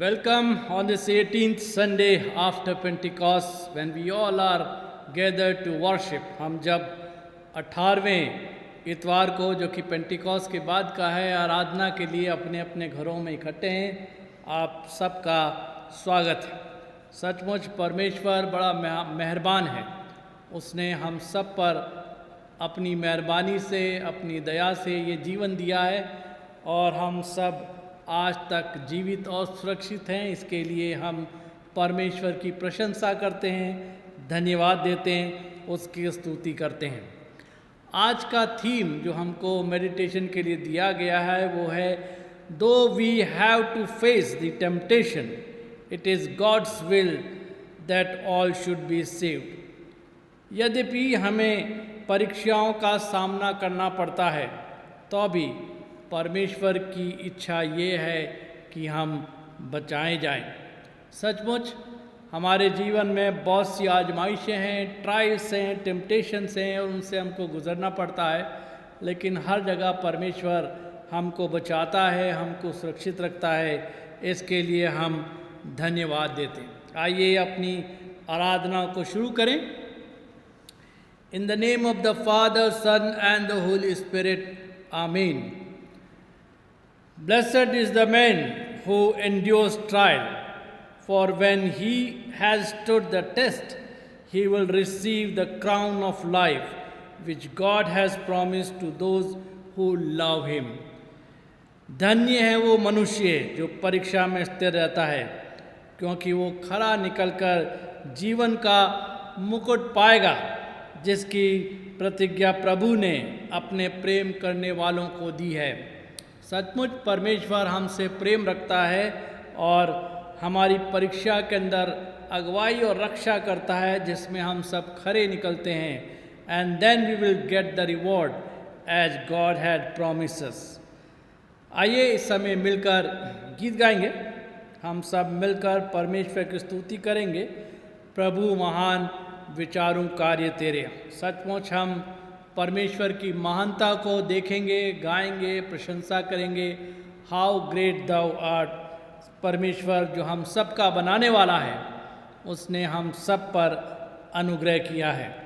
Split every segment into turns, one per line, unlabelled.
Welcome on this 18th Sunday after Pentecost when we all are gathered to worship. हम जब 18वें इतवार को जो कि पेंटिकॉस्ट के बाद का है आराधना के लिए अपने अपने घरों में इकट्ठे हैं, आप सबका स्वागत है। सचमुच परमेश्वर बड़ा मेहरबान है। उसने हम सब पर अपनी मेहरबानी से, अपनी दया से ये जीवन दिया है और हम सब आज तक जीवित और सुरक्षित हैं। इसके लिए हम परमेश्वर की प्रशंसा करते हैं, धन्यवाद देते हैं, उसकी स्तुति करते हैं। आज का थीम जो हमको मेडिटेशन के लिए दिया गया है वो है दो we have to face the temptation, it is God's will that all should be saved. यद्यपि हमें परीक्षाओं का सामना करना पड़ता है तो भी परमेश्वर की इच्छा ये है कि हम बचाए जाएं। सचमुच हमारे जीवन में बहुत सी आजमाइशें हैं, ट्रायल्स हैं, टेम्पटेशंस हैं और उनसे हमको गुजरना पड़ता है, लेकिन हर जगह परमेश्वर हमको बचाता है, हमको सुरक्षित रखता है। इसके लिए हम धन्यवाद देते हैं। आइए अपनी आराधना को शुरू करें। In the name of the father, son and the holy spirit, amen. Blessed is the man who endures trial, for when he has stood the test, he will receive the crown of life, which God has promised to those who love him. धन्य है वो मनुष्य जो परीक्षा में स्थिर रहता है, क्योंकि वो खरा निकलकर जीवन का मुकुट पाएगा, जिसकी प्रतिज्ञा प्रभु ने अपने प्रेम करने वालों को दी है। सचमुच परमेश्वर हमसे प्रेम रखता है और हमारी परीक्षा के अंदर अगुवाई और रक्षा करता है, जिसमें हम सब खरे निकलते हैं। And then we will get the reward as God had promises. आइए इस समय मिलकर गीत गाएंगे। हम सब मिलकर परमेश्वर की स्तुति करेंगे। प्रभु महान विचारों कार्य तेरे। सचमुच हम परमेश्वर की महानता को देखेंगे, गाएंगे, प्रशंसा करेंगे। How great thou art. परमेश्वर जो हम सब का बनाने वाला है, उसने हम सब पर अनुग्रह किया है।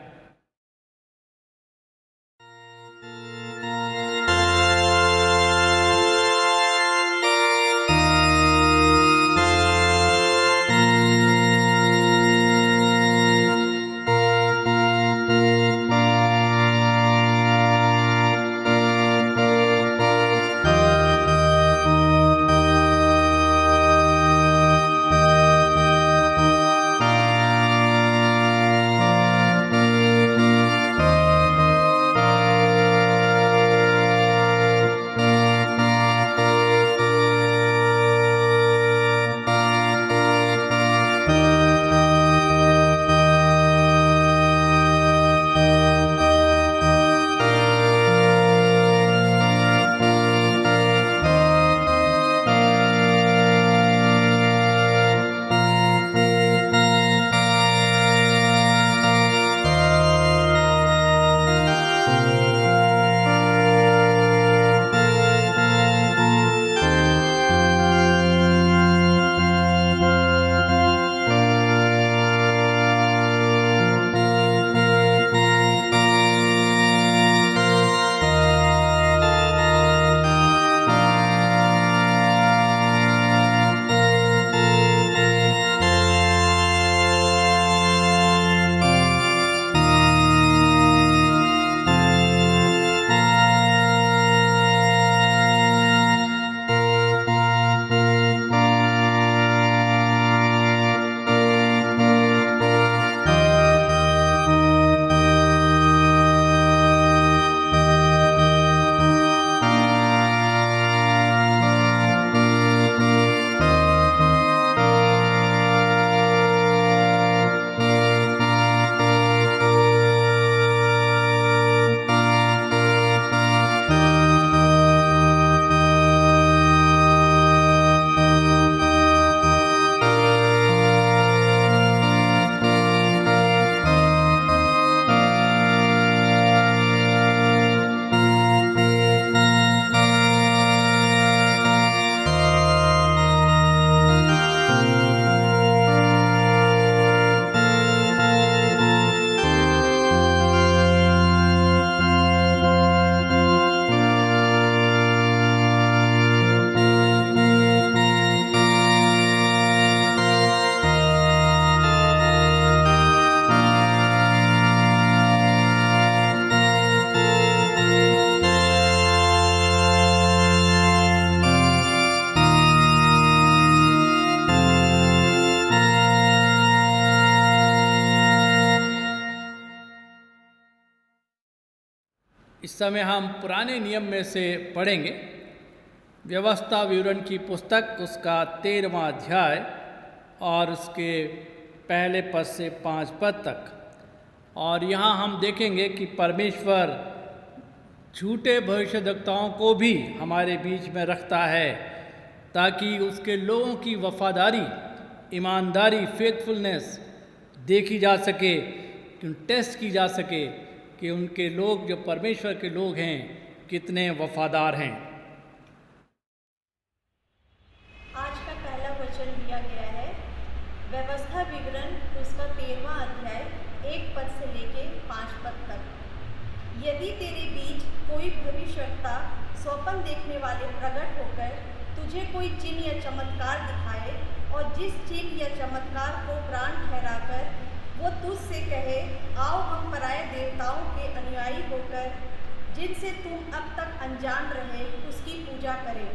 इस समय हम पुराने नियम में से पढ़ेंगे व्यवस्था विवरण की पुस्तक उसका 13वां अध्याय और उसके पहले पद से 5 पद तक। और यहाँ हम देखेंगे कि परमेश्वर झूठे भविष्यद्वक्ताओं को भी हमारे बीच में रखता है ताकि उसके लोगों की वफादारी, ईमानदारी, फेथफुलनेस देखी जा सके, टेस्ट की जा सके कि उनके लोग जो परमेश्वर के लोग हैं कितने वफादार हैं।
आज का पहला वचन दिया गया है व्यवस्था विवरण उसका 13वां अध्याय 1 पद से लेके 5 पद तक। यदि तेरे बीच कोई भविष्यवक्ता स्वप्न देखने वाले प्रकट होकर तुझे कोई चिन्ह या चमत्कार दिखाए और जिस चिन्ह या चमत्कार को प्राण ठहराकर वो तुझसे कहे आओ हम पराये देवताओं के अनुयायी होकर जिनसे तुम अब तक अनजान रहे उसकी पूजा करें,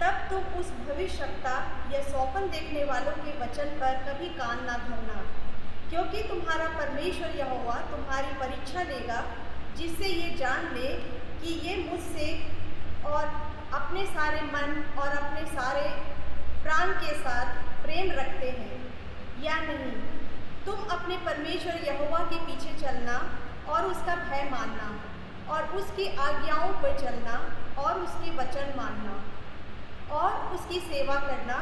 तब तुम उस भविष्यवक्ता या स्वप्न देखने वालों के वचन पर कभी कान ना धरना, क्योंकि तुम्हारा परमेश्वर यहोवा तुम्हारी परीक्षा लेगा, जिससे ये जान ले कि ये मुझसे और अपने सारे मन और अपने सारे प्राण के साथ प्रेम रखते हैं या नहीं। तुम अपने परमेश्वर यहोवा के पीछे चलना और उसका भय मानना और उसकी आज्ञाओं पर चलना और उसके वचन मानना और उसकी सेवा करना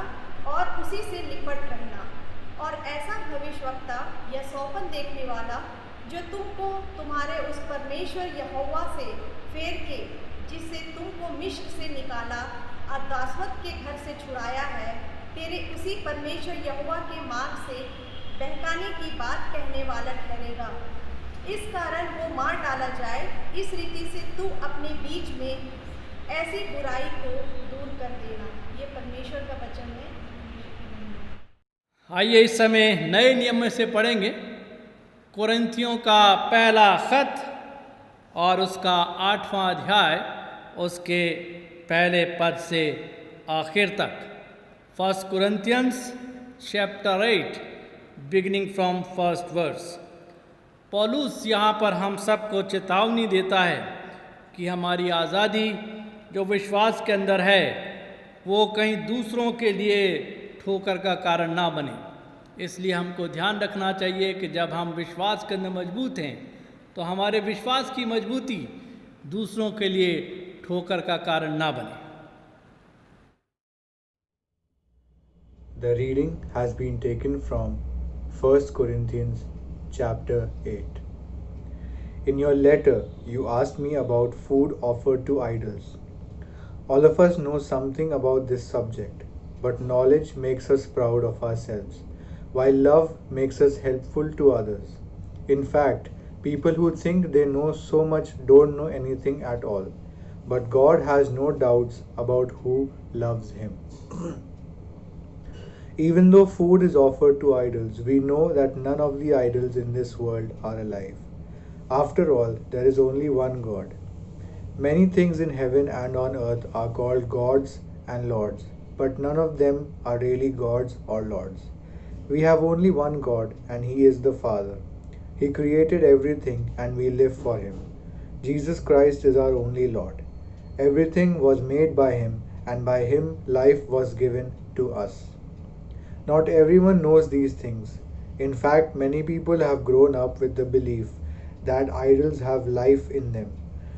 और उसी से लिपट रहना। और ऐसा भविष्यवक्ता या स्वप्न देखने वाला जो तुमको तुम्हारे उस परमेश्वर यहोवा से फेर के जिससे तुमको मिस्र से निकाला और दासवत के घर से छुड़ाया है, तेरे उसी परमेश्वर यहोवा के मार्ग से बहकाने की बात कहने वाला ठहरेगा। इस कारण वो मार डाला जाए। इस रीति से तू अपने बीच में ऐसी बुराई को दूर कर देना। ये परमेश्वर का वचन है।
आइए इस समय नए नियम में से पढ़ेंगे कुरिन्थियों का पहला खत और उसका 8वां अध्याय उसके पहले पद से आखिर तक। 1 Corinthians chapter 8 beginning from first verse. पौलुस यहाँ पर हम सबको चेतावनी देता है कि हमारी आज़ादी जो विश्वास के अंदर है वो कहीं दूसरों के लिए ठोकर का कारण ना बने। इसलिए हमको ध्यान रखना चाहिए कि जब हम विश्वास के अंदर मजबूत हैं तो हमारे विश्वास की मजबूती दूसरों के लिए ठोकर का कारण ना बने।
The reading has been taken from 1 Corinthians chapter 8. In your letter, you asked me about food offered to idols. All of us know something about this subject, but knowledge makes us proud of ourselves, while love makes us helpful to others. In fact, people who think they know so much don't know anything at all, but God has no doubts about who loves Him. Even though food is offered to idols, we know that none of the idols in this world are alive. After all, there is only one God. Many things in heaven and on earth are called gods and lords, but none of them are really gods or lords. We have only one God, and He is the Father. He created everything, and we live for Him. Jesus Christ is our only Lord. Everything was made by Him, and by Him life was given to us. Not everyone knows these things. In fact, many people have grown up with the belief that idols have life in them.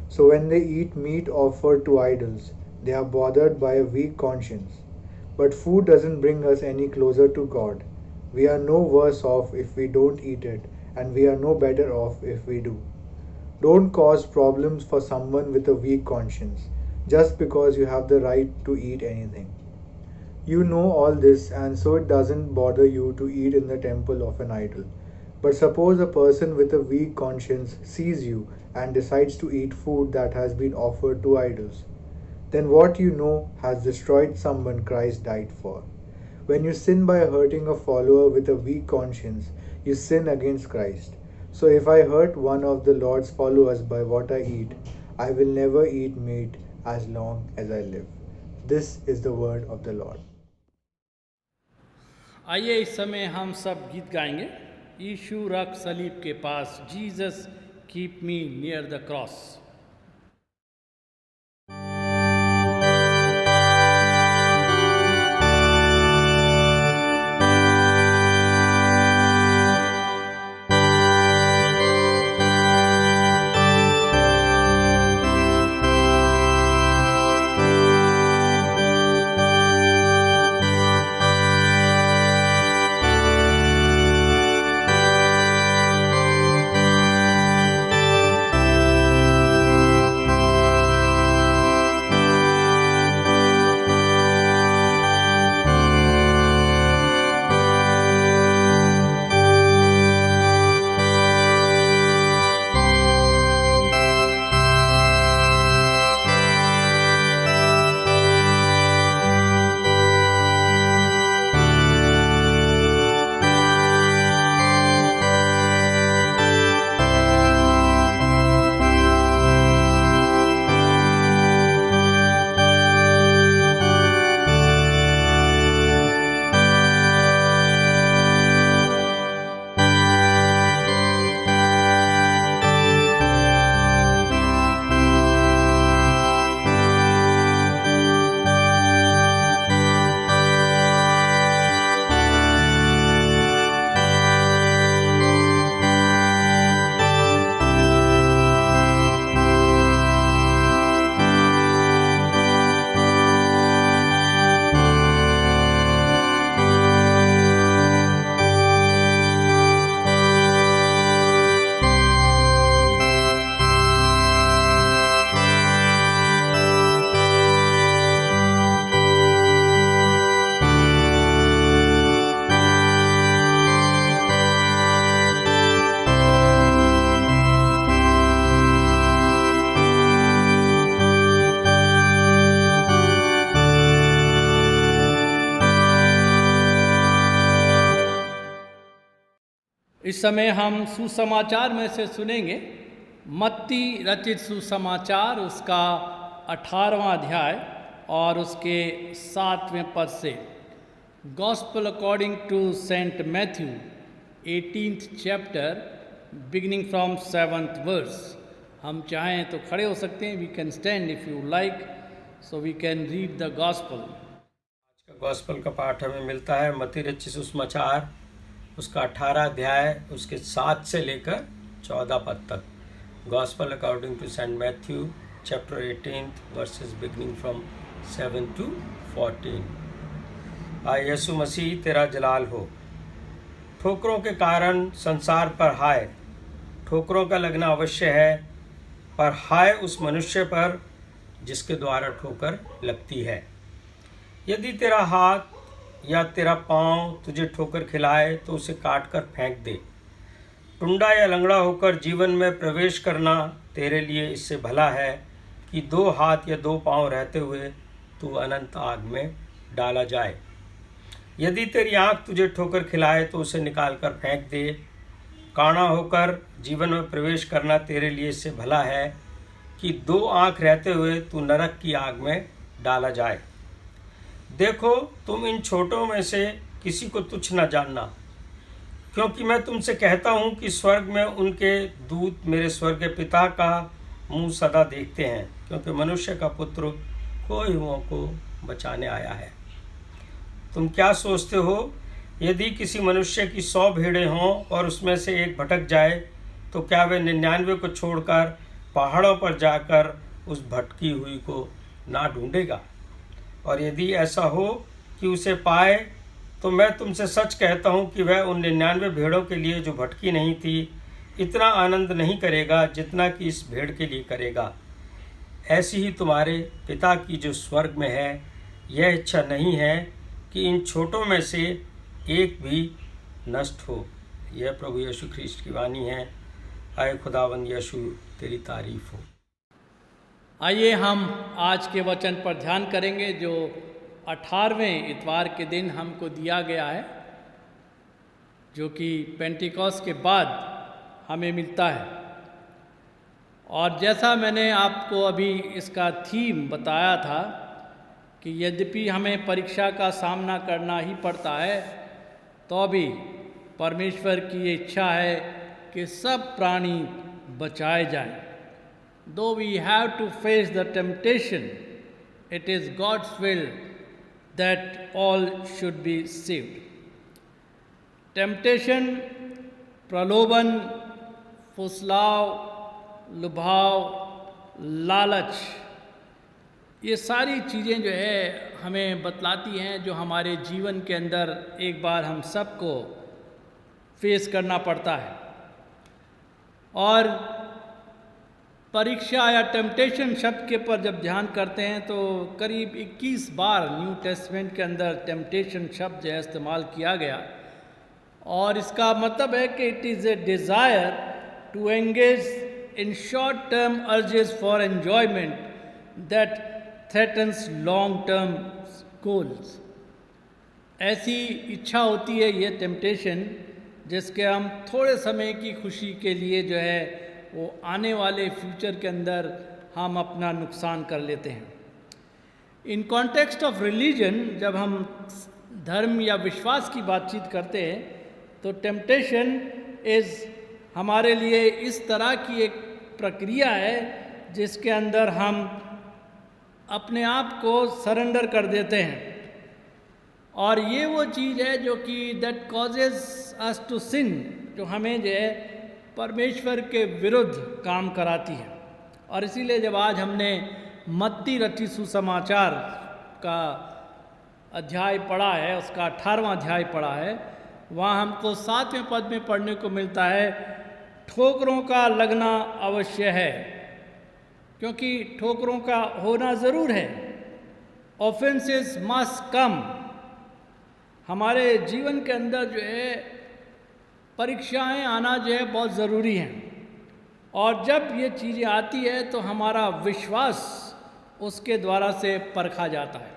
So when they eat meat offered to idols, they are bothered by a weak conscience. But food doesn't bring us any closer to God. We are no worse off if we don't eat it, and we are no better off if we do. Don't cause problems for someone with a weak conscience just because you have the right to eat anything. You know all this, and so it doesn't bother you to eat in the temple of an idol. But suppose a person with a weak conscience sees you and decides to eat food that has been offered to idols. Then what you know has destroyed someone Christ died for. When you sin by hurting a follower with a weak conscience, you sin against Christ. So if I hurt one of the Lord's followers by what I eat, I will never eat meat as long as I live. This is the word of the Lord.
आइए इस समय हम सब गीत गाएंगे। यीशु रख सलीब के पास, Jesus keep me near the cross. इस समय हम सुसमाचार में से सुनेंगे मत्ती रचित सुसमाचार, उसका 18वां अध्याय और उसके 7वें पद से। Gospel according to saint Matthew 18th chapter beginning from 7th verse. हम चाहें तो खड़े हो सकते हैं, we can stand if you like, so we can read the gospel.
आज का गॉस्पल का पाठ हमें मिलता है मत्ती रचित सुसमाचार, उसका 18 अध्याय, उसके 7 से लेकर 14 पद तक। Gospel according to saint Matthew chapter 18 verses beginning from 7 to 14। आए यीशु मसीह तेरा जलाल हो। ठोकरों के कारण संसार पर हाय। ठोकरों का लगना अवश्य है, पर हाय उस मनुष्य पर जिसके द्वारा ठोकर लगती है। यदि तेरा हाथ या तेरा पाँव तुझे ठोकर खिलाए तो उसे काट कर फेंक दे। टुंडा या लंगड़ा होकर जीवन में प्रवेश करना तेरे लिए इससे भला है कि 2 हाथ या 2 पाँव रहते हुए तू अनंत आग में डाला जाए। यदि तेरी आँख तुझे ठोकर खिलाए तो उसे निकाल कर फेंक दे। काना होकर जीवन में प्रवेश करना तेरे लिए इससे भला है कि 2 आँख रहते हुए तू नरक की आग में डाला जाए। देखो, तुम इन छोटों में से किसी को तुच्छ न जानना, क्योंकि मैं तुमसे कहता हूँ कि स्वर्ग में उनके दूत मेरे स्वर्गीय पिता का मुँह सदा देखते हैं, क्योंकि मनुष्य का पुत्र खोयुओं को बचाने आया है। तुम क्या सोचते हो, यदि किसी मनुष्य की 100 भेड़ें हों और उसमें से एक भटक जाए तो क्या वह 99 को छोड़कर पहाड़ों पर जाकर उस भटकी हुई को ना ढूंढेगा? और यदि ऐसा हो कि उसे पाए तो मैं तुमसे सच कहता हूँ कि वह उन 99 भेड़ों के लिए जो भटकी नहीं थी इतना आनंद नहीं करेगा जितना कि इस भेड़ के लिए करेगा। ऐसी ही तुम्हारे पिता की जो स्वर्ग में है, यह इच्छा नहीं है कि इन छोटों में से एक भी नष्ट हो। यह प्रभु यीशु ख्रीस्ट की वाणी है। आए खुदावंद यीशु तेरी तारीफ हो।
आइए हम आज के वचन पर ध्यान करेंगे जो 18वें इतवार के दिन हमको दिया गया है, जो कि पेंटिकॉस्ट के बाद हमें मिलता है। और जैसा मैंने आपको अभी इसका थीम बताया था कि यद्यपि हमें परीक्षा का सामना करना ही पड़ता है, तो भी परमेश्वर की ये इच्छा है कि सब प्राणी बचाए जाएं। Though we have to face the temptation, it is God's will that all should be saved. Temptation, प्रलोभन, फुसलाव, लुभाव, लालच, ये सारी चीज़ें जो है हमें बतलाती हैं जो हमारे जीवन के अंदर एक बार हम सबको फेस करना पड़ता है। और परीक्षा या टेम्पटेशन शब्द के पर जब ध्यान करते हैं तो करीब 21 बार न्यू टेस्टमेंट के अंदर टेम्पटेशन शब्द जो है इस्तेमाल किया गया। और इसका मतलब है कि it is a desire to engage in short term urges for enjoyment that threatens long term goals. ऐसी इच्छा होती है ये टेम्पटेशन जिसके हम थोड़े समय की खुशी के लिए जो है वो आने वाले फ्यूचर के अंदर हम अपना नुकसान कर लेते हैं। इन कॉन्टेक्स्ट ऑफ रिलीजन, जब हम धर्म या विश्वास की बातचीत करते हैं तो टेम्पटेशन इज़ हमारे लिए इस तरह की एक प्रक्रिया है जिसके अंदर हम अपने आप को सरेंडर कर देते हैं। और ये वो चीज़ है जो कि that causes us to sin, जो हमें जो है परमेश्वर के विरुद्ध काम कराती है। और इसीलिए जब आज हमने मत्ती रचित सुसमाचार का अध्याय पढ़ा है, उसका 18वां अध्याय पढ़ा है, वहाँ हमको 7वें पद में पढ़ने को मिलता है ठोकरों का लगना अवश्य है, क्योंकि ठोकरों का होना ज़रूर है। Offences must come. हमारे जीवन के अंदर जो है परीक्षाएं आना जो है बहुत ज़रूरी हैं। और जब ये चीज़ें आती है तो हमारा विश्वास उसके द्वारा से परखा जाता है।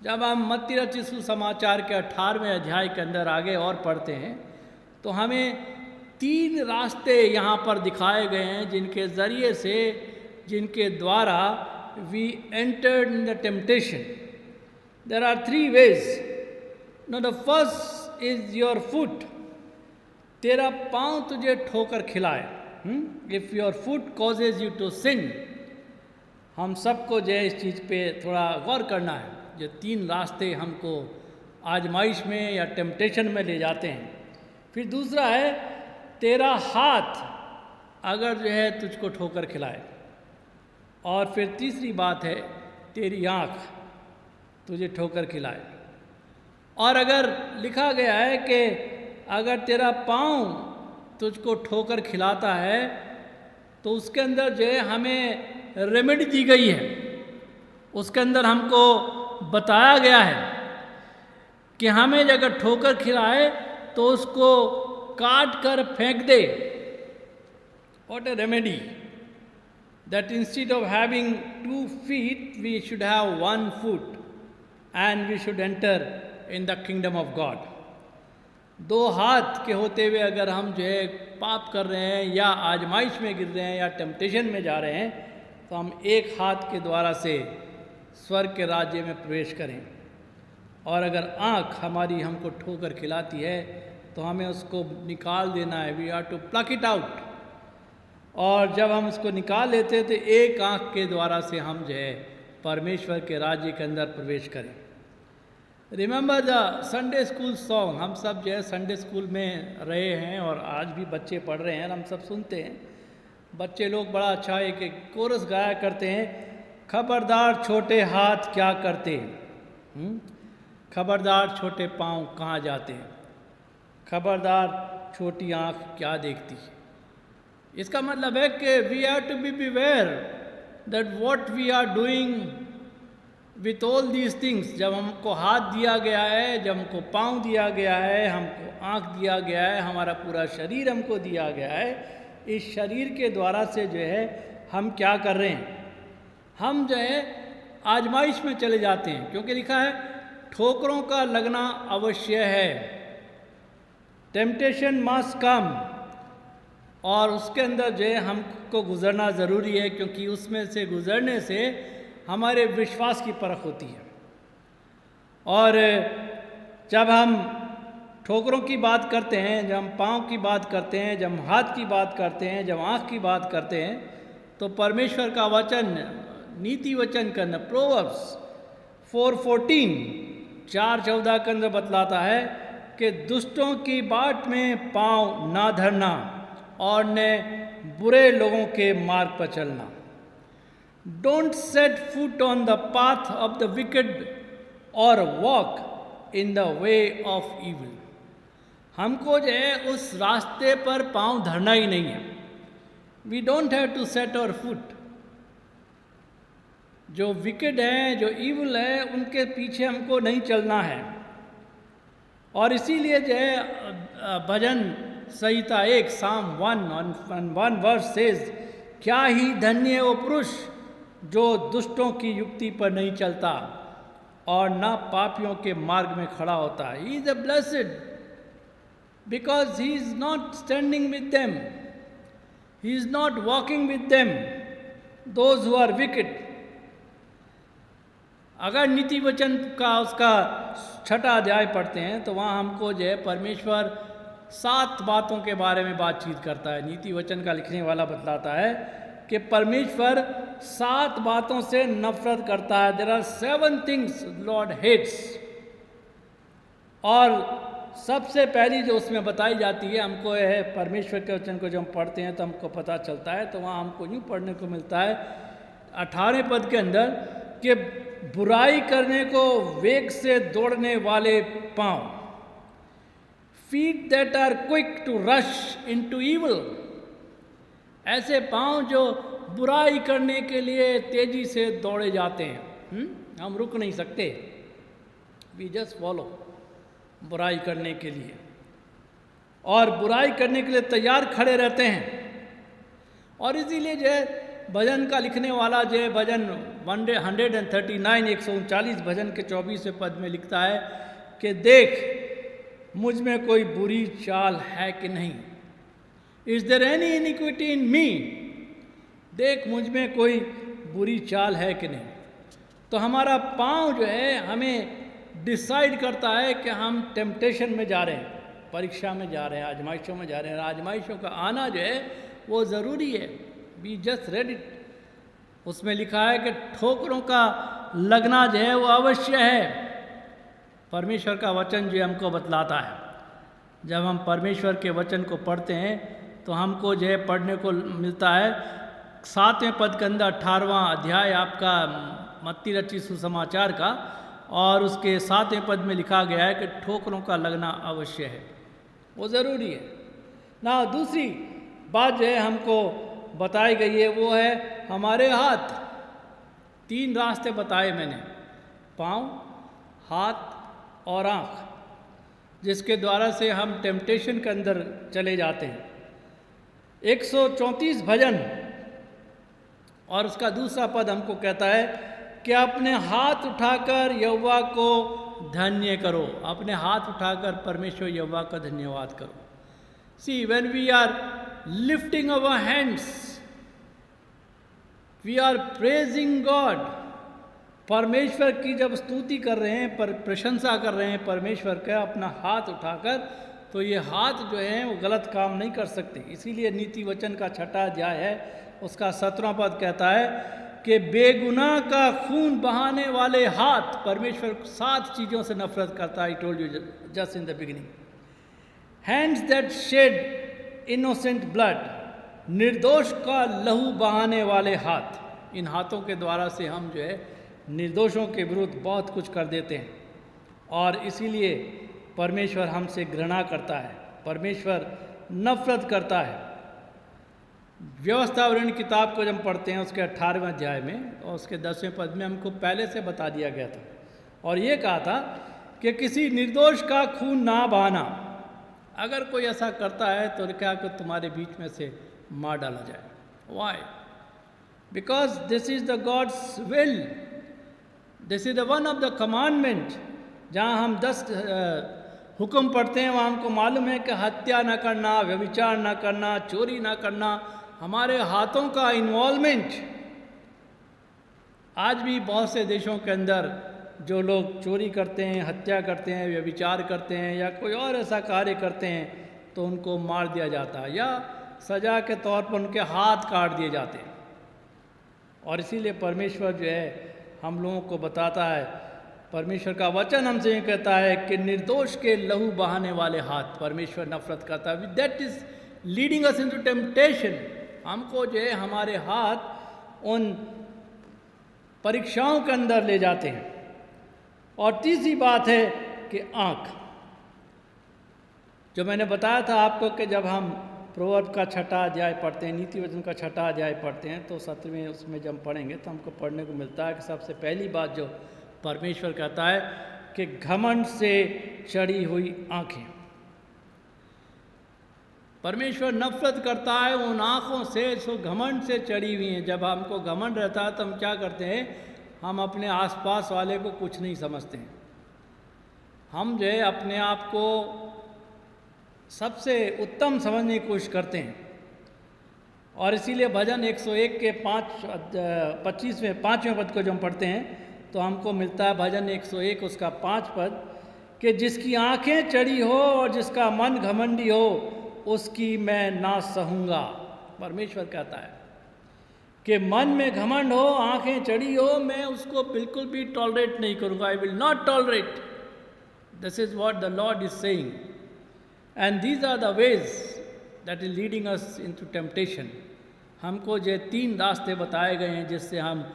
जब हम मत्ती रचित सुसमाचार के 18वें अध्याय के अंदर आगे और पढ़ते हैं तो हमें 3 रास्ते यहाँ पर दिखाए गए हैं जिनके ज़रिए से, जिनके द्वारा we entered in the temptation. There are 3 ways. Now the first is your foot. तेरा पाँव तुझे ठोकर खिलाए. If your foot causes you to sin, हम सबको जो है इस चीज़ पे थोड़ा गौर करना है. जो 3 रास्ते हमको आजमाइश में या टेम्पटेशन में ले जाते हैं. फिर दूसरा है तेरा हाथ अगर जो है तुझको ठोकर खिलाए. और फिर तीसरी बात है तेरी आँख तुझे ठोकर खिलाए. और अगर लिखा गया है कि अगर तेरा पाँव तुझको ठोकर खिलाता है तो उसके अंदर जो है हमें रेमेडी दी गई है. उसके अंदर हमको बताया गया है कि हमें अगर ठोकर खिलाए तो उसको काट कर फेंक दे. What a remedy! That instead of having 2 feet, we should have 1 foot and we should enter in the kingdom of God. 2 हाथ के होते हुए अगर हम जो है पाप कर रहे हैं या आजमाइश में गिर रहे हैं या टेम्पटेशन में जा रहे हैं तो हम 1 हाथ के द्वारा से स्वर्ग के राज्य में प्रवेश करें. और अगर आँख हमारी हमको ठोकर खिलाती है तो हमें उसको निकाल देना है. We are to pluck it out. और जब हम उसको निकाल लेते हैं तो 1 आँख के द्वारा से हम जो है परमेश्वर के राज्य के अंदर प्रवेश करें. Remember the Sunday school song. हम सब जो है संडे स्कूल में रहे हैं और आज भी बच्चे पढ़ रहे हैं. हम सब सुनते हैं. बच्चे लोग बड़ा अच्छा एक कोरस गाया करते हैं. खबरदार छोटे हाथ क्या करते हैं, खबरदार छोटे पाँव कहाँ जाते हैं, खबरदार छोटी आँख क्या देखती है. इसका मतलब है कि we have to be beware that what we are doing with all these things. जब हमको हाथ दिया गया है, जब हमको पाँव दिया गया है, हमको आँख दिया गया है, हमारा पूरा शरीर हमको दिया गया है, इस शरीर के द्वारा से जो है हम क्या कर रहे हैं, हम जो है आजमाइश में चले जाते हैं. क्योंकि लिखा है ठोकरों का लगना अवश्य है. Temptation must come. और उसके अंदर जो है हमको गुजरना ज़रूरी है क्योंकि उसमें से गुजरने से हमारे विश्वास की परख होती है. और जब हम ठोकरों की बात करते हैं, जब हम पाँव की बात करते हैं, जब हम हाथ की बात करते हैं, जब आँख की बात करते हैं तो परमेश्वर का वचन, नीति वचन के अंदर प्रोवर्ब्स 4:14 4:14 के अंदर बतलाता है कि दुष्टों की बाट में पाँव ना धरना और न बुरे लोगों के मार्ग पर चलना. Don't set foot on the path of the wicked और walk in the way of evil. हमको जो है उस रास्ते पर पाँव धरना ही नहीं है. We don't have to set our foot. जो विकेड हैं, जो इविल है, उनके पीछे हमको नहीं चलना है. और इसीलिए जो है भजन संहिता 1 Psalm 1 verse says, क्या ही धन्य वो पुरुष जो दुष्टों की युक्ति पर नहीं चलता और ना पापियों के मार्ग में खड़ा होता है. He is a blessed because he is not standing with them, he is not walking with them, those who are wicked. अगर नीति वचन का उसका 6वां अध्याय पढ़ते हैं तो वहाँ हमको जो है परमेश्वर 7 बातों के बारे में बातचीत करता है. नीति वचन का लिखने वाला बतलाता है कि परमेश्वर 7 बातों से नफरत करता है. There are 7 things Lord hates. और सबसे पहली जो उसमें बताई जाती है, हमको यह है परमेश्वर के वचन को जब हम पढ़ते हैं तो हमको पता चलता है. तो वहाँ हमको यूँ पढ़ने को मिलता है 18वें पद के अंदर कि बुराई करने को वेग से दौड़ने वाले पाँव, feet that are quick to rush into evil. ऐसे पाँव जो बुराई करने के लिए तेजी से दौड़े जाते हैं. हम रुक नहीं सकते. We just follow. बुराई करने के लिए और बुराई करने के लिए तैयार खड़े रहते हैं. और इसीलिए जो है भजन का लिखने वाला जो है भजन 139 139 भजन के 24वें पद में लिखता है कि देख मुझ में कोई बुरी चाल है कि नहीं. इज देयर एनी इनिक्विटी इन मी, देख मुझ में कोई बुरी चाल है कि नहीं। तो हमारा पाँव जो है हमें डिसाइड करता है कि हम टेम्पटेशन में जा रहे हैं, परीक्षा में जा रहे हैं, आजमाइशों में जा रहे हैं। आजमाइशों का आना जो है वो ज़रूरी है। वी जस्ट रेड इट, उसमें लिखा है कि ठोकरों का लगना जो है वो अवश्य है। परमेश्वर का वचन जो हमको बतलाता है, जब हम परमेश्वर के वचन को पढ़ते हैं तो हमको जो है पढ़ने को मिलता है 7वें पद के अंदर 18वां अध्याय आपका मत्ती रचित सुसमाचार का, और उसके 7वें पद में लिखा गया है कि ठोकरों का लगना अवश्य है, वो ज़रूरी है ना। दूसरी बात जो है हमको बताई गई है वो है हमारे हाथ। 3 रास्ते बताए मैंने, पाँव, हाथ और आँख, जिसके द्वारा से हम टेम्पटेशन के अंदर चले जाते हैं। 134 भजन और उसका दूसरा पद हमको कहता है कि अपने हाथ उठाकर यहोवा को धन्य करो, अपने हाथ उठाकर परमेश्वर यहोवा का धन्यवाद करो। See, when we are lifting our hands, we are praising God, परमेश्वर की जब स्तुति कर रहे हैं, पर प्रशंसा कर रहे हैं परमेश्वर का अपना हाथ उठाकर, तो ये हाथ जो है वो गलत काम नहीं कर सकते। इसीलिए नीति वचन का 6वां अध्याय है, उसका 17वां पद कहता है कि बेगुनाह का खून बहाने वाले हाथ, परमेश्वर 7 चीज़ों से नफरत करता है। I told you just in the beginning. Hands that shed innocent blood, निर्दोष का लहू बहाने वाले हाथ। इन हाथों के द्वारा से हम जो है निर्दोषों के विरुद्ध बहुत कुछ कर देते हैं, और इसीलिए परमेश्वर हमसे घृणा करता है, परमेश्वर नफरत करता है। व्यवस्थावरण किताब को जब पढ़ते हैं उसके 18वें अध्याय में और उसके 10वें पद में हमको पहले से बता दिया गया था, और ये कहा था कि किसी निर्दोष का खून ना बहाना। अगर कोई ऐसा करता है तो क्या कि तुम्हारे बीच में से मार डाला जाए। Why? Because this is the God's will, this is the one of the commandment. जहाँ हम 10 हुक्म पढ़ते हैं वहाँ हमको मालूम है कि हत्या ना करना, व्यभिचार ना करना, चोरी ना करना। हमारे हाथों का इन्वॉल्वमेंट आज भी बहुत से देशों के अंदर जो लोग चोरी करते हैं, हत्या करते हैं, व्यभिचार करते हैं या कोई और ऐसा कार्य करते हैं तो उनको मार दिया जाता है या सजा के तौर पर उनके हाथ काट दिए जाते हैं। और इसीलिए परमेश्वर जो है हम लोगों को बताता है, परमेश्वर का वचन हमसे ये कहता है कि निर्दोष के लहू बहाने वाले हाथ परमेश्वर नफरत करता है। That is leading us into temptation. हमको जो है हमारे हाथ उन परीक्षाओं के अंदर ले जाते हैं। और तीसरी बात है कि आँख, जो मैंने बताया था आपको कि जब हम प्रोवर्ब का 6वां अध्याय पढ़ते हैं, नीति वचन का 6वां अध्याय पढ़ते हैं, तो 17वें उसमें जब पढ़ेंगे तो हमको पढ़ने को मिलता है कि सबसे पहली बात जो परमेश्वर कहता है कि घमंड से चढ़ी हुई आँखें। परमेश्वर नफरत करता है उन आँखों से जो घमंड से चढ़ी हुई हैं। जब हमको घमंड रहता है तो हम क्या करते हैं, हम अपने आसपास वाले को कुछ नहीं समझते हैं। हम जो है अपने आप को सबसे उत्तम समझने की कोशिश करते हैं। और इसीलिए भजन 101 के 5वें पद को जब हम पढ़ते हैं तो हमको मिलता है भजन 101 उसका 5 पद कि जिसकी आँखें चढ़ी हो और जिसका मन घमंडी हो उसकी मैं ना सहूँगा। परमेश्वर कहता है कि मन में घमंड हो, आँखें चढ़ी हो, मैं उसको बिल्कुल भी टॉलरेट नहीं करूँगा। I will not tolerate. This is what the Lord is saying and these are the ways that is leading us into temptation. हमको जो 3 रास्ते बताए गए हैं जिससे हम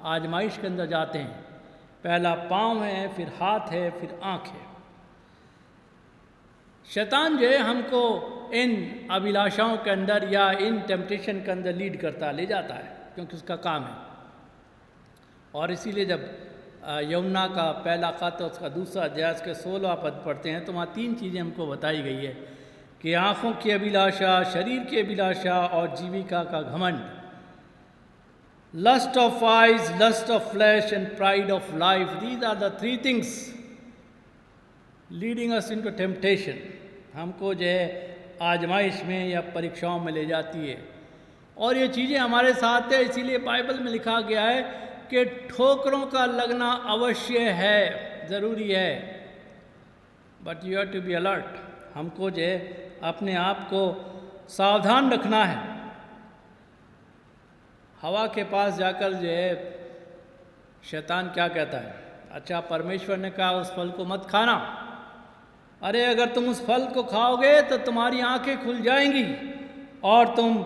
आजमाइश के अंदर जाते हैं। पहला पाँव है, फिर हाथ है, फिर आँख है। शैतान जो है हमको इन अभिलाषाओं के अंदर या इन टेम्पटेशन के अंदर लीड करता ले जाता है, क्योंकि उसका काम है। और इसीलिए जब यमुना का पहला खत उसका 2रा अध्याय के 16वां पद पढ़ते हैं तो वहाँ 3 चीज़ें हमको बताई गई है कि आँखों की अभिलाषा, शरीर की अभिलाषा और जीविका का घमंड। Lust of eyes, lust of flesh and pride of life, these are the 3 things leading us into temptation. हमको जो है आजमाइश में या परीक्षाओं में ले जाती है। और ये चीज़ें हमारे साथ है, इसीलिए बाइबल में लिखा गया है कि ठोकरों का लगना अवश्य है, ज़रूरी है। But you have to be alert. हमको जो है अपने आप को सावधान रखना है। हवा के पास जाकर जो है शैतान क्या कहता है, अच्छा परमेश्वर ने कहा उस फल को मत खाना, अरे अगर तुम उस फल को खाओगे तो तुम्हारी आंखें खुल जाएंगी और तुम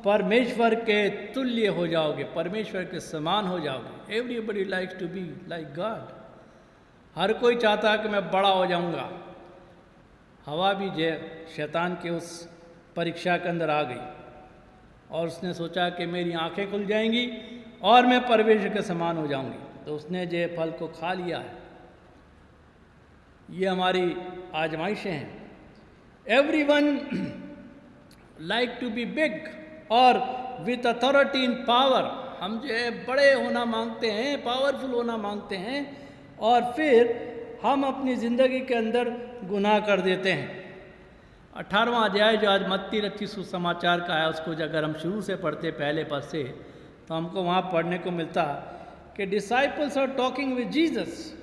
परमेश्वर के तुल्य हो जाओगे, परमेश्वर के समान हो जाओगे। Everybody likes to be like God. हर कोई चाहता है कि मैं बड़ा हो जाऊंगा। हवा भी जो शैतान के उस परीक्षा के अंदर आ गई और उसने सोचा कि मेरी आंखें खुल जाएंगी और मैं परमेश्वर के समान हो जाऊंगी, तो उसने जो फल को खा लिया है। ये हमारी आजमाइशें हैं। Everyone like to be big or with authority in power. हम जो है बड़े होना मांगते हैं, पावरफुल होना मांगते हैं, और फिर हम अपनी ज़िंदगी के अंदर गुनाह कर देते हैं। 18वां अध्याय जो आज मत्ती रचित सुसमाचार का है, उसको अगर हम शुरू से पढ़ते पहले पद से, तो हमको वहाँ पढ़ने को मिलता कि disciples are talking with Jesus.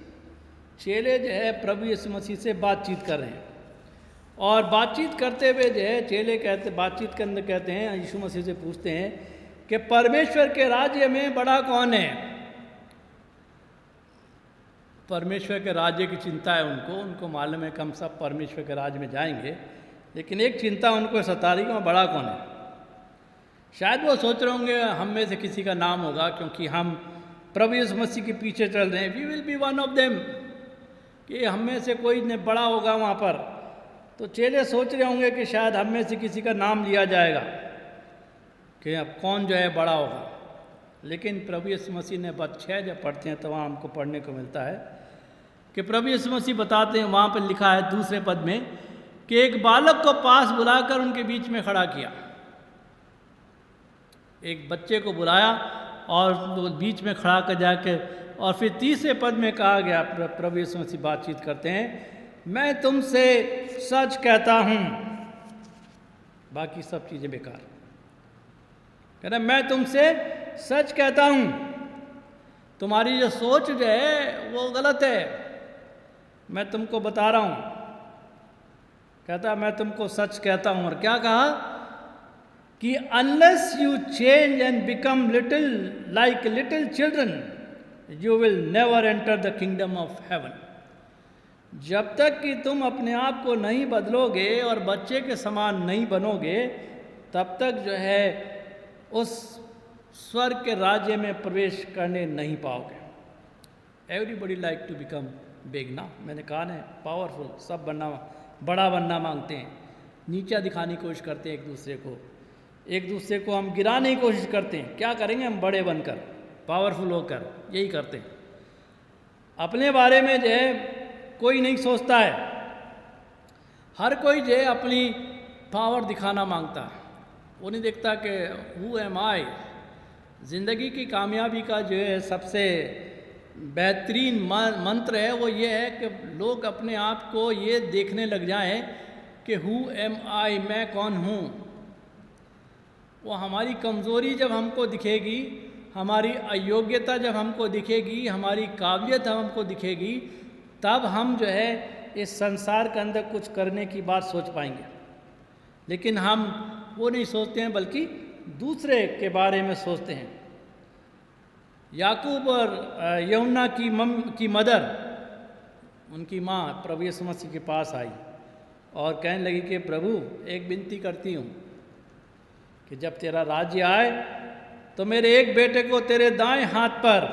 चेले जो है प्रभु यीशु मसीह से बातचीत कर रहे हैं, और बातचीत करते हुए जो है चेले कहते, बातचीत के अंदर कहते हैं, यीशु मसीह से पूछते हैं कि परमेश्वर के राज्य में बड़ा कौन है। परमेश्वर के राज्य की चिंता है उनको मालूम है कि हम सब परमेश्वर के राज्य में जाएंगे, लेकिन एक चिंता उनको सता रही कि बड़ा कौन है। शायद वो सोच रहे होंगे हम में से किसी का नाम होगा, क्योंकि हम प्रभु यीशु मसीह के पीछे चल रहे हैं। We will be one of them, कि हम में से कोई ने बड़ा होगा वहाँ पर। तो चेले सोच रहे होंगे कि शायद हम में से किसी का नाम लिया जाएगा कि अब कौन जो है बड़ा होगा। लेकिन प्रभु यीशु मसीह ने पद 6 जब पढ़ते हैं तो वहाँ हमको पढ़ने को मिलता है कि प्रभु यीशु मसीह बताते हैं, वहाँ पर लिखा है दूसरे पद में कि एक बालक को पास बुलाकर उनके बीच में खड़ा किया। एक बच्चे को बुलाया और वो बीच में खड़ा कर जाके, और फिर तीसरे पद में कहा गया, प्रभु यीशु मसीह बातचीत करते हैं, मैं तुमसे सच कहता हूँ, बाकी सब चीज़ें बेकार। कह रहा मैं तुमसे सच कहता हूँ, तुम्हारी जो सोच जो है वो गलत है, मैं तुमको बता रहा हूँ। कहता मैं तुमको सच कहता हूँ। और क्या कहा कि unless you change and become little like little children you will never enter the kingdom of haven. जब तक कि तुम अपने आप को नहीं बदलोगे और बच्चे के समान नहीं बनोगे, तब तक जो है उस स्वर्ग के राज्य में प्रवेश करने नहीं पाओगे। Everybody like to become big ना, मैंने कहा ना, पावरफुल, सब बनना, बड़ा बनना मांगते हैं, नीचा दिखाने की कोशिश करते हैं एक दूसरे को हम गिराने की कोशिश करते हैं। क्या करेंगे हम बड़े बनकर, पावरफुल होकर, यही करते हैं। अपने बारे में जो है कोई नहीं सोचता है, हर कोई जो है अपनी पावर दिखाना मांगता है। वो नहीं देखता कि हु एम आई। ज़िंदगी की कामयाबी का जो है सबसे बेहतरीन मंत्र है वो ये है कि लोग अपने आप को ये देखने लग जाएं कि हु एम आई, मैं कौन हूँ। वो हमारी कमज़ोरी जब हमको दिखेगी, हमारी अयोग्यता जब हमको दिखेगी, हमारी काबिलियत हमको दिखेगी, तब हम जो है इस संसार के अंदर कुछ करने की बात सोच पाएंगे। लेकिन हम वो नहीं सोचते हैं, बल्कि दूसरे के बारे में सोचते हैं। याकूब और यूहन्ना की मदर, उनकी माँ प्रभु यीशु मसीह के पास आई और कहने लगी कि प्रभु एक विनती करती हूँ कि जब तेरा राज्य आए तो मेरे एक बेटे को तेरे दाएं हाथ पर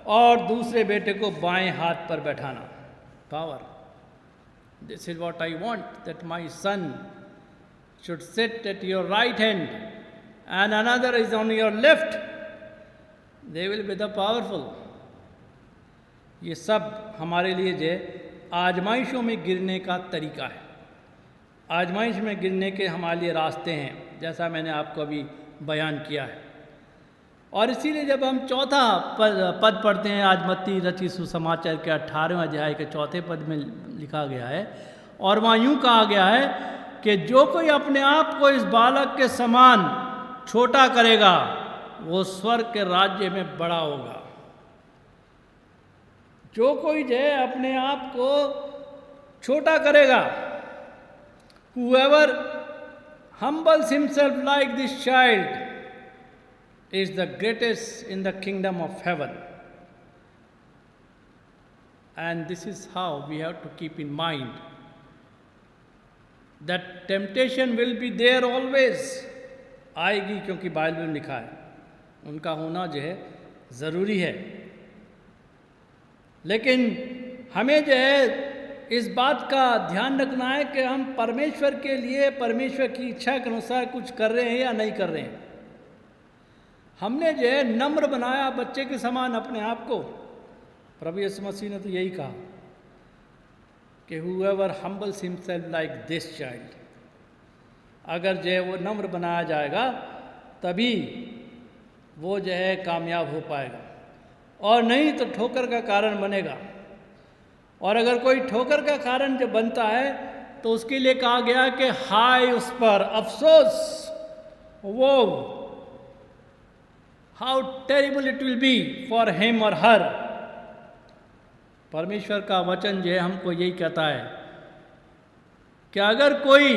और दूसरे बेटे को बाएं हाथ पर बैठाना। Power, this is what I want, that my son should sit at your right hand and another is on your left, they will be the powerful। ये सब हमारे लिए जो आजमाइशों में गिरने का तरीका है, आजमाइश में गिरने के हमारे लिए रास्ते हैं, जैसा मैंने आपको अभी बयान किया है। और इसीलिए जब हम चौथा पद पढ़ते हैं, आज मत्ती रचित सुसमाचार के 18वें अध्याय के चौथे पद में लिखा गया है, और वहाँ यूँ कहा गया है कि जो कोई अपने आप को इस बालक के समान छोटा करेगा वो स्वर्ग के राज्य में बड़ा होगा। जो कोई जो है अपने आप को छोटा करेगा, whoever humbles himself like this child is the greatest in the kingdom of heaven. And this is how we have to keep in mind that temptation will be there always. आएगी, क्योंकि बाइबल में लिखा है, उनका होना जो है ज़रूरी है। लेकिन हमें जो है इस बात का ध्यान रखना है कि हम परमेश्वर के लिए, परमेश्वर की इच्छा के अनुसार कुछ कर रहे हैं या नहीं कर रहे हैं। हमने जो है नम्र बनाया बच्चे के समान अपने आप को। प्रभु यीशु मसीह ने तो यही कहा कि whoever humbles himself like this child, अगर जो है वो नम्र बनाया जाएगा तभी वो जो है कामयाब हो पाएगा, और नहीं तो ठोकर का कारण बनेगा। और अगर कोई ठोकर का कारण जब बनता है तो उसके लिए कहा गया कि हाय उस पर, अफसोस, वो how terrible it will be for him और हर। परमेश्वर का वचन जो है हमको यही कहता है कि अगर कोई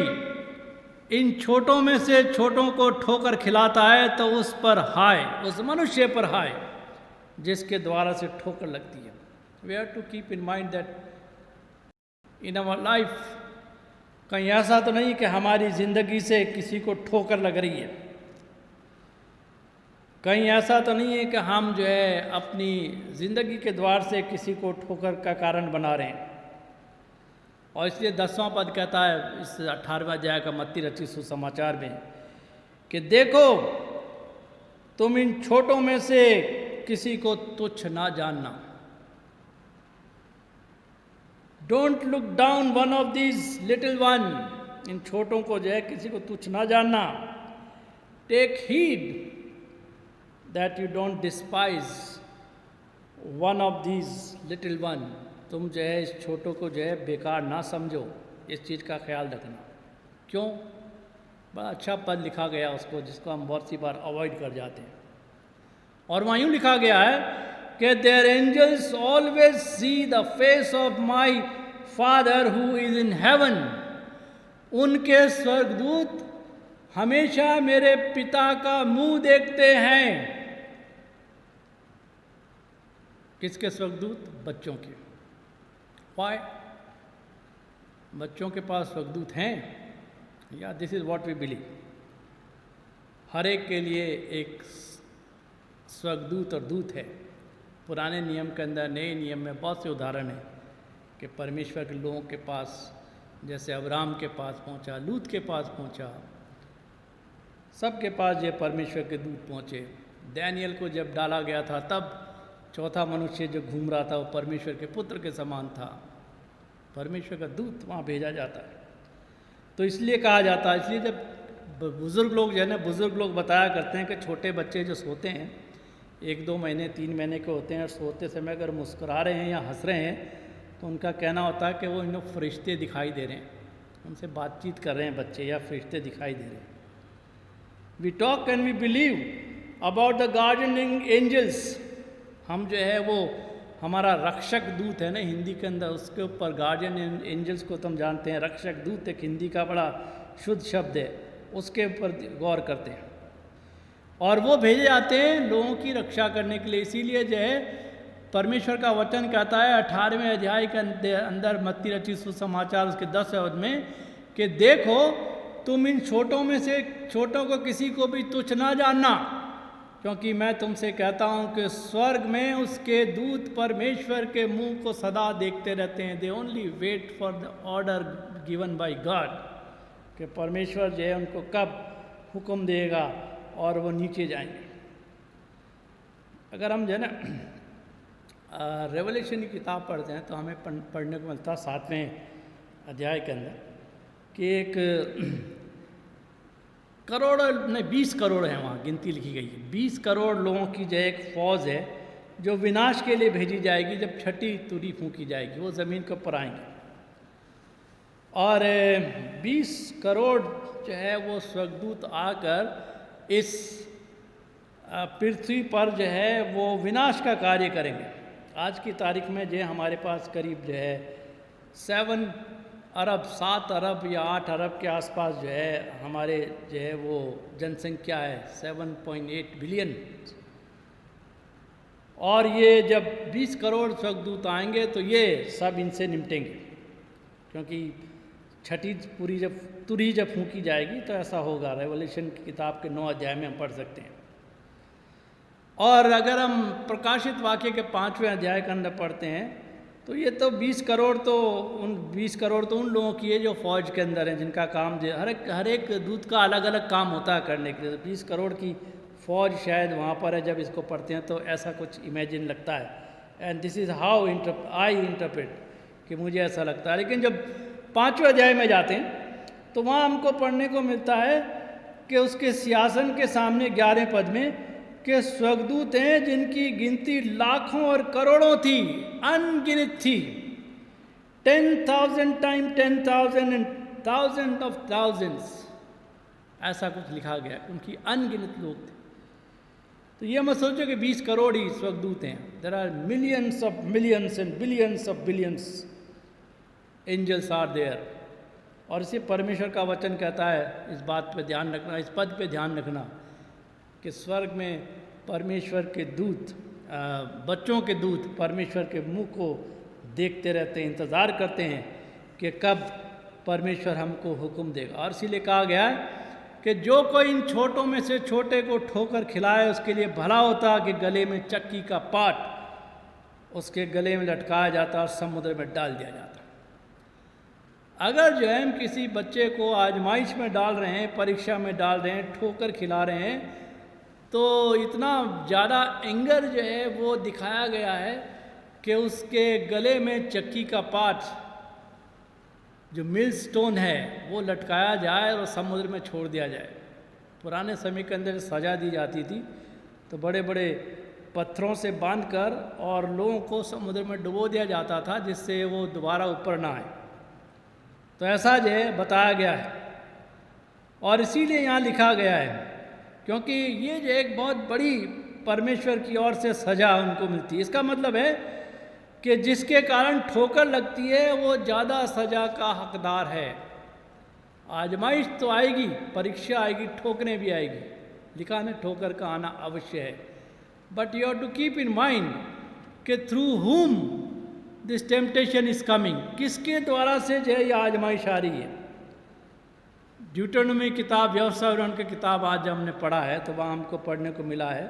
इन छोटों में से छोटों को ठोकर खिलाता है तो उस पर हाय, उस मनुष्य पर हाय जिसके द्वारा से ठोकर लगती है। We have to keep in mind that in our life कहीं ऐसा तो नहीं कि हमारी ज़िंदगी से किसी को ठोकर लग रही है, कहीं ऐसा तो नहीं है कि हम जो है अपनी ज़िंदगी के द्वार से किसी को ठोकर का कारण बना रहे हैं। और इसलिए 10वां पद कहता है इस 18वें अध्याय का मत्ती रचित सुसमाचार में कि देखो तुम इन छोटों में से किसी को तुच्छ ना जानना। Don't look down one of these little one, इन छोटों को जो है किसी को तुच्छ ना जानना। Take heed that you don't despise one of these little one, तुम जो है इस छोटों को जो है बेकार ना समझो, इस चीज़ का ख्याल रखना। क्यों? बड़ा अच्छा पद लिखा गया उसको, जिसको हम बहुत सी बार अवॉइड कर जाते हैं। और वहाँ यूँ लिखा गया है कि there angels always see the face of my father who is in heaven, उनके स्वर्गदूत हमेशा मेरे पिता का मुंह देखते हैं। किसके स्वर्गदूत? बच्चों के। वाई? बच्चों के पास स्वर्गदूत हैं, या this is what we believe. हर एक के लिए एक स्वर्गदूत और दूत है। पुराने नियम के अंदर, नए नियम में बहुत से उदाहरण हैं कि परमेश्वर के लोगों के पास, जैसे अब्राहम के पास पहुंचा, लूत के पास पहुंचा, सबके पास ये परमेश्वर के दूत पहुँचे। दानियल को जब डाला गया था तब चौथा मनुष्य जो घूम रहा था वो परमेश्वर के पुत्र के समान था। परमेश्वर का दूत वहाँ भेजा जाता है। तो इसलिए कहा जाता है, इसलिए जब बुज़ुर्ग लोग जो है ना, बुज़ुर्ग लोग बताया करते हैं कि छोटे बच्चे जो सोते हैं 1-2 महीने 3 महीने के होते हैं, और सोते समय अगर मुस्कुरा रहे हैं या हंस रहे हैं तो उनका कहना होता है कि वो इन लोग फरिश्ते दिखाई दे रहे हैं, उनसे बातचीत कर रहे हैं बच्चे, या फरिश्ते दिखाई दे रहे हैं। We talk and we believe about the guardianing angels. हम जो है वो हमारा रक्षक दूत है ना हिंदी के अंदर, उसके ऊपर गार्डियन एंजल्स को तुम जानते हैं। रक्षक दूत एक हिंदी का बड़ा शुद्ध शब्द है, उसके ऊपर गौर करते हैं। और वो भेजे जाते हैं लोगों की रक्षा करने के लिए। इसीलिए जो है परमेश्वर का वचन कहता है 18वें अध्याय के अंदर मत्ती रचित सुसमाचार उसके 10 पद में कि देखो तुम इन छोटों में से छोटों को किसी को भी तुच्छ ना जानना, क्योंकि मैं तुमसे कहता हूँ कि स्वर्ग में उसके दूत परमेश्वर के मुंह को सदा देखते रहते हैं। They only wait for the order given by God, कि परमेश्वर जो है उनको कब हुक्म देगा और वो नीचे जाएंगे। अगर हम जो है ना रेवलेशन की किताब पढ़ते हैं तो हमें पढ़ने को मिलता 7वें अध्याय के अंदर कि एक करोड़ नहीं 20 करोड़ है, वहाँ गिनती लिखी गई है। 20 करोड़ लोगों की जो एक फ़ौज है जो विनाश के लिए भेजी जाएगी जब छठी तुरी फूंकी जाएगी, वो ज़मीन के ऊपर आएंगे। और 20 करोड़ जो है वो स्वर्गदूत आकर इस पृथ्वी पर जो है वो विनाश का कार्य करेंगे। आज की तारीख में जो है हमारे पास करीब जो है 7 अरब या 8 अरब के आसपास जो है हमारे जो है वो जनसंख्या है, 7.8 बिलियन। और ये जब 20 करोड़ स्वर्गदूत आएंगे तो ये सब इनसे निपटेंगे, क्योंकि छठी तुरी जब फूंकी जाएगी तो ऐसा होगा। रेवल्यूशन की किताब के 9 अध्याय में हम पढ़ सकते हैं। और अगर हम प्रकाशित वाक्य के 5वें अध्याय के अंदर पढ़ते हैं तो ये तो 20 करोड़ तो उन लोगों की है जो फौज के अंदर हैं, जिनका काम जो हर एक दूत का अलग अलग काम होता है करने के लिए। तो 20 करोड़ की फौज शायद वहाँ पर है। जब इसको पढ़ते हैं तो ऐसा कुछ इमेजिन लगता है, and this is how I interpret, कि मुझे ऐसा लगता है। लेकिन जब 5वें अध्याय में जाते हैं तो वहाँ हमको पढ़ने को मिलता है कि उसके सिंहासन के सामने 11वें पद में के स्वर्गदूत हैं जिनकी गिनती लाखों और करोड़ों थी, अनगिनत थी। 10,000 time 10,000 and thousand of thousands, ऐसा कुछ लिखा गया। उनकी अनगिनत लोग थे। तो ये मत सोचो कि 20 करोड़ ही स्वर्गदूत हैं। There are millions of millions and billions of billions angels are there. और इसे परमेश्वर का वचन कहता है, इस बात पे ध्यान रखना, इस पद पे ध्यान रखना कि स्वर्ग में परमेश्वर के दूत, बच्चों के दूत परमेश्वर के मुंह को देखते रहते हैं, इंतज़ार करते हैं कि कब परमेश्वर हमको हुक्म देगा। और इसीलिए कहा गया है कि जो कोई इन छोटों में से छोटे को ठोकर खिलाए उसके लिए भला होता कि गले में चक्की का पाट उसके गले में लटकाया जाता और समुद्र में डाल दिया जाता। अगर जो है हम किसी बच्चे को आजमाइश में डाल रहे हैं, परीक्षा में डाल रहे हैं, ठोकर खिला रहे हैं, तो इतना ज़्यादा एंगर जो है वो दिखाया गया है कि उसके गले में चक्की का पाट, जो मिल स्टोन है, वो लटकाया जाए और समुद्र में छोड़ दिया जाए। पुराने समय के अंदर सज़ा दी जाती थी तो बड़े बड़े पत्थरों से बांधकर और लोगों को समुद्र में डुबो दिया जाता था, जिससे वो दोबारा ऊपर ना आए। तो ऐसा जो है बताया गया है। और इसीलिए यहाँ लिखा गया है क्योंकि ये जो एक बहुत बड़ी परमेश्वर की ओर से सज़ा उनको मिलती है। इसका मतलब है कि जिसके कारण ठोकर लगती है वो ज़्यादा सज़ा का हकदार है। आजमाइश तो आएगी, परीक्षा आएगी, ठोकरें भी आएगी, लिखा है ठोकर का आना अवश्य है। But you have to keep in mind कि through whom this temptation is coming, किसके द्वारा से जो है ये आजमाइश आ रही है। ड्यूटरनोमी किताब, व्यवस्था विवरण की किताब आज हमने पढ़ा है तो वहाँ हमको पढ़ने को मिला है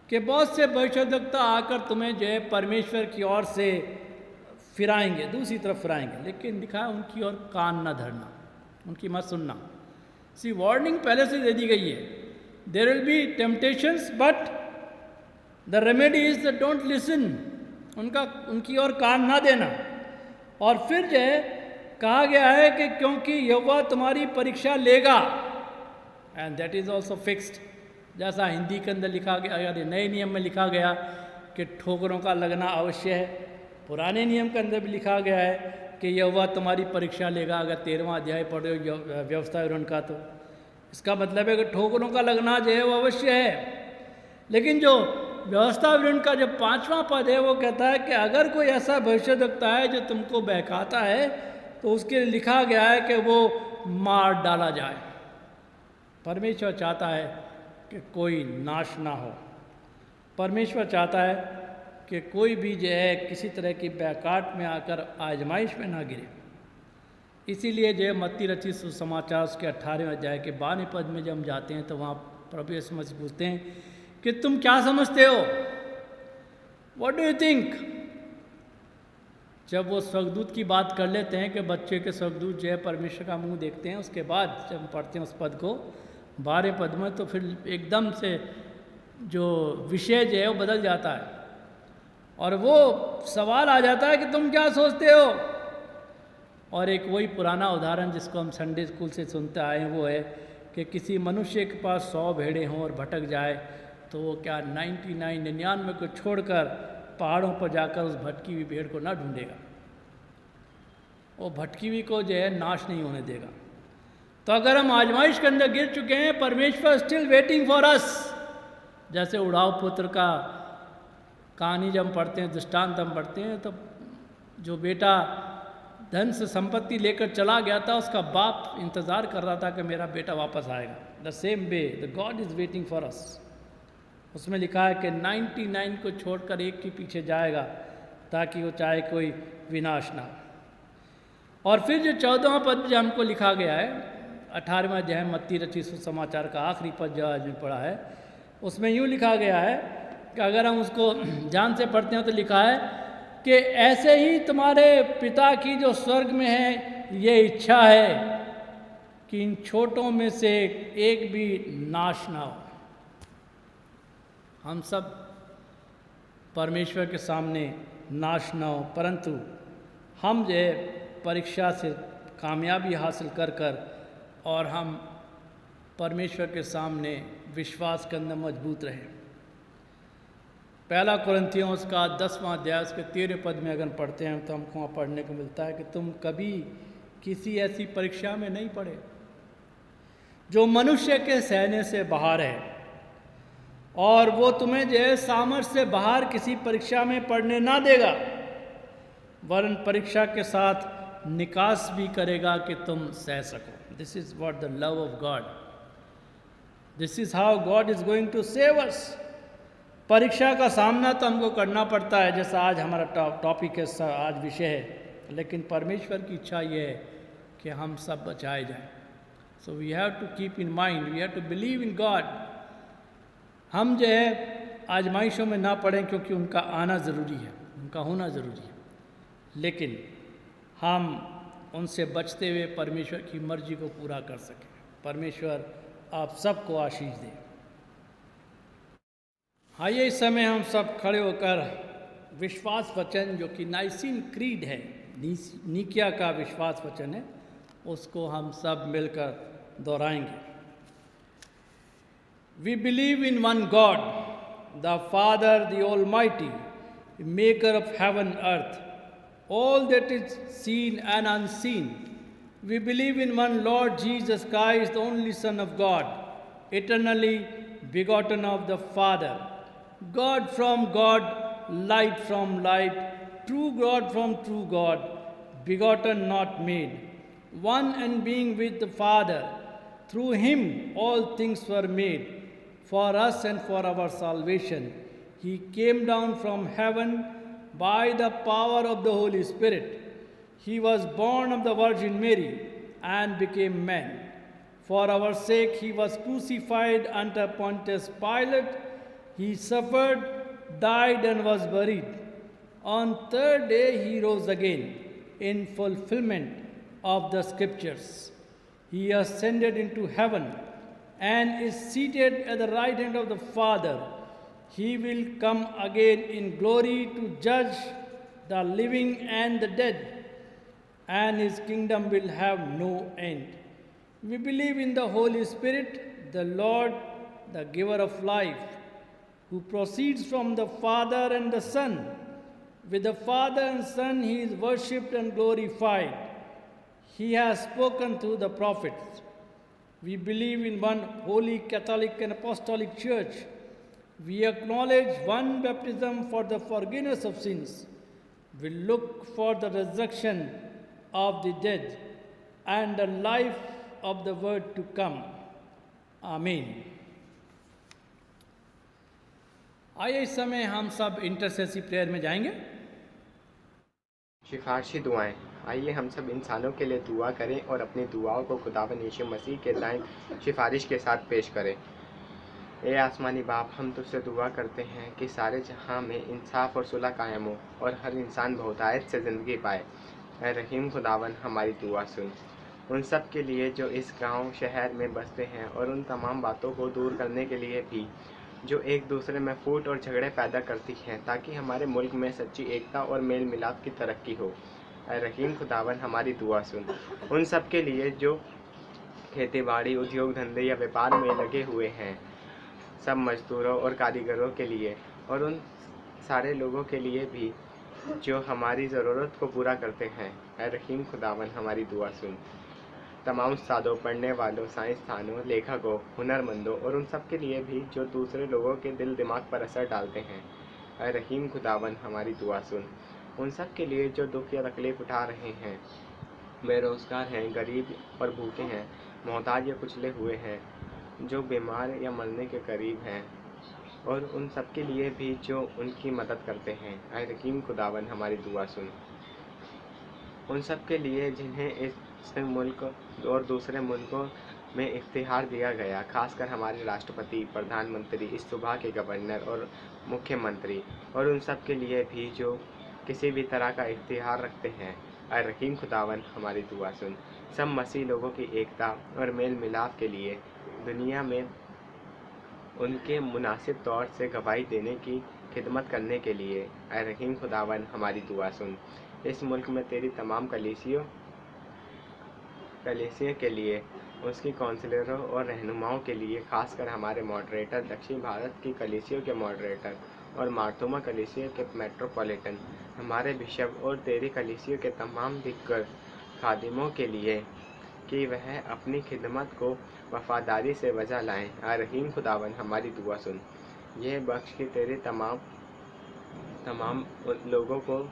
कि बहुत से भविष्यद्वक्ता आकर तुम्हें जो है परमेश्वर की ओर से फिराएंगे, दूसरी तरफ फिराएंगे, लेकिन लिखा है उनकी ओर कान न धरना, उनकी मत सुनना। सी वार्निंग पहले से दे दी गई है, there will be temptations but the remedy is the don't listen, उनकी ओर कान ना देना। और फिर जो है कहा गया है कि क्योंकि यहोवा तुम्हारी परीक्षा लेगा, and that is also fixed. जैसा हिंदी के अंदर लिखा गया या नए नियम में लिखा गया कि ठोकरों का लगना अवश्य है, पुराने नियम के अंदर भी लिखा गया है कि यहोवा तुम्हारी परीक्षा लेगा। अगर 13वां अध्याय पढ़े हो व्यवस्था विवरण का तो इसका मतलब है कि ठोकरों का लगना जो है वो अवश्य है। लेकिन जो व्यवस्था विवरण का जो 5वां पद है वो कहता है कि अगर कोई ऐसा भविष्यद्वक्ता है जो तुमको बहकाता है तो उसके लिए लिखा गया है कि वो मार डाला जाए। परमेश्वर चाहता है कि कोई नाश ना हो। परमेश्वर चाहता है कि कोई भी जो है किसी तरह की बैकाट में आकर आजमाइश में ना गिरे। इसीलिए जो है मत्ती रचित सुसमाचार उसके 18वें अध्याय के 12वें पद में जब हम जाते हैं तो वहाँ प्रभु यीशु मसीह पूछते हैं कि तुम क्या समझते हो, व्हाट डू यू थिंक। जब वो स्वर्गदूत की बात कर लेते हैं कि बच्चे के स्वर्गदूत जो है परमेश्वर का मुंह देखते हैं, उसके बाद जब हम पढ़ते हैं उस पद को 12वें पद में, तो फिर एकदम से जो विषय जो है वो बदल जाता है और वो सवाल आ जाता है कि तुम क्या सोचते हो। और एक वही पुराना उदाहरण जिसको हम संडे स्कूल से सुनते आए हैं वो है कि किसी मनुष्य के पास 100 भेड़ें हों और भटक जाए तो वो क्या 99 को छोड़कर पहाड़ों पर जाकर उस भटकी हुई भेड़ को ना ढूंढेगा। वो भटकी हुई को जो है नाश नहीं होने देगा। तो अगर हम आजमाइश के अंदर गिर चुके हैं, परमेश्वर स्टिल वेटिंग फॉर अस। जैसे उड़ाव पुत्र का कहानी जब हम पढ़ते हैं, दृष्टांत हम पढ़ते हैं, तो जो बेटा धन से संपत्ति लेकर चला गया था, उसका बाप इंतज़ार कर रहा था कि मेरा बेटा वापस आएगा। The same way the God is waiting for us. उसमें लिखा है कि 99 को छोड़कर एक के पीछे जाएगा, ताकि वो चाहे कोई विनाश ना हो। और फिर जो 14वां पद जो हमको लिखा गया है, 18वां अध्याय मत्ती रचित सुसमाचार का आखिरी पद जो आज में पढ़ा है, उसमें यूँ लिखा गया है कि अगर हम उसको ध्यान से पढ़ते हैं तो लिखा है कि ऐसे ही तुम्हारे पिता की जो स्वर्ग में है, ये इच्छा है कि इन छोटों में से एक भी नाश ना हो। हम सब परमेश्वर के सामने नाश ना हो, परंतु हम जो है परीक्षा से कामयाबी हासिल कर कर और हम परमेश्वर के सामने विश्वास के अंदर मजबूत रहें। पहला कुरिन्थियों उसका 10वां अध्याय उसके 13वें पद में अगर पढ़ते हैं तो हमको वहाँ पढ़ने को मिलता है कि तुम कभी किसी ऐसी परीक्षा में नहीं पड़े जो मनुष्य के सहने से बाहर है, और वो तुम्हें जो है सामर्थ्य से बाहर किसी परीक्षा में पढ़ने ना देगा, वरन परीक्षा के साथ निकास भी करेगा कि तुम सह सको। This is what the love of God, this is how God is going to save us. परीक्षा का सामना तो हमको करना पड़ता है, जैसा आज हमारा टॉपिक है, आज विषय है, लेकिन परमेश्वर की इच्छा ये है कि हम सब बचाए जाएं। So we have to keep in mind, we have to believe in God. हम जो है आजमाइशों में ना पड़ें, क्योंकि उनका आना ज़रूरी है, उनका होना ज़रूरी है, लेकिन हम उनसे बचते हुए परमेश्वर की मर्जी को पूरा कर सकें। परमेश्वर आप सबको आशीष दें। आइए इस समय हम सब खड़े होकर विश्वास वचन जो कि नाइसीन क्रीड है, निकिया का विश्वास वचन है, उसको हम सब मिलकर दोहराएंगे। We believe in one God, the Father, the Almighty, maker of heaven and earth, all that is seen and unseen. We believe in one Lord Jesus Christ, the only Son of God, eternally begotten of the Father, God from God, light from light, true God from true God, begotten not made, one and being with the Father. Through him all things were made. For us and for our salvation, he came down from heaven by the power of the Holy Spirit. He was born of the Virgin Mary and became man. For our sake he was crucified under Pontius Pilate. He suffered, died, and was buried. On third day he rose again in fulfillment of the scriptures. He ascended into heaven and is seated at the right hand of the Father. He will come again in glory to judge the living and the dead, and his kingdom will have no end. We believe in the Holy Spirit, the Lord, the giver of life, who proceeds from the Father and the Son. With the Father and Son he is worshipped and glorified. He has spoken through the prophets. We believe in one holy Catholic and Apostolic Church. We acknowledge one baptism for the forgiveness of sins. We look for the resurrection of the dead and the life of the world to come. Amen. आइए इस समय हम सब इंटरसेसी prayer में जाएंगे।
सिफारशी दुआएं। आइए हम सब इंसानों के लिए दुआ करें और अपनी दुआओं को खुदावंद यीशु मसीह के दाएं सिफारिश के साथ पेश करें। ए आसमानी बाप, हम तुझसे दुआ करते हैं कि सारे जहां में इंसाफ और सुलह कायम हो और हर इंसान बहुतायत से ज़िंदगी पाए। ए रहीम खुदावन, हमारी दुआ सुन। उन सब के लिए जो इस गांव शहर में बसते हैं और उन तमाम बातों को दूर करने के लिए भी जो एक दूसरे में फूट और झगड़े पैदा करती हैं, ताकि हमारे मुल्क में सच्ची एकता और मेल मिलाप की तरक्की हो। रहीम खुदावन, हमारी दुआ सुन। उन सब के लिए जो खेती बाड़ी, उद्योग धंधे या व्यापार में लगे हुए हैं, सब मजदूरों और कारीगरों के लिए और उन सारे लोगों के लिए भी जो हमारी ज़रूरत को पूरा करते हैं। ऐ रहीम खुदावन हमारी दुआ सुन। तमाम उस्तादों, पढ़ने वालों, साइंसदानों, लेखकों, हुनरमंदों और उन सब के लिए भी जो दूसरे लोगों के दिल दिमाग पर असर डालते हैं। ऐ रहीम खुदावन हमारी दुआ सुन। उन सब के लिए जो दुख या तकलीफ़ उठा रहे हैं, बेरोज़गार हैं, गरीब और भूखे हैं, मोहताज या कुचले हुए हैं, जो बीमार या मरने के करीब हैं, और उन सब के लिए भी जो उनकी मदद करते हैं। ऐ रहीम खुदावन हमारी दुआ सुन। उन सब के लिए जिन्हें इस मुल्क और दूसरे मुल्कों में इख्तियार दिया गया, खासकर हमारे राष्ट्रपति, प्रधानमंत्री, इस सूबा के गवर्नर और मुख्यमंत्री, और उन सब के लिए भी जो किसी भी तरह का इख्तियार रखते हैं। ऐ रहीम खुदावन हमारी दुआ सुन। सब मसीह लोगों की एकता और मेल मिलाप के लिए दुनिया में उनके मुनासिब तौर से गवाही देने की खिदमत करने के लिए। ऐ रहीम खुदावन हमारी दुआ सुन। इस मुल्क में तेरी तमाम कलीसियों के लिए, उसकी काउंसलरों और रहनुमाओं के लिए, खासकर हमारे मॉडरेटर, दक्षिण भारत की कलीसियों के मॉडरेटर और मार्तोमा कलीसियों के मेट्रोपॉलिटन, हमारे बिशप और तेरी कलीसियों के तमाम दिग्गज खादिमों के लिए, कि वह अपनी खिदमत को वफादारी से बजा लाएं। ऐ रहीम खुदावन हमारी दुआ सुन। यह बख्श कि तेरे तमाम उन लोगों को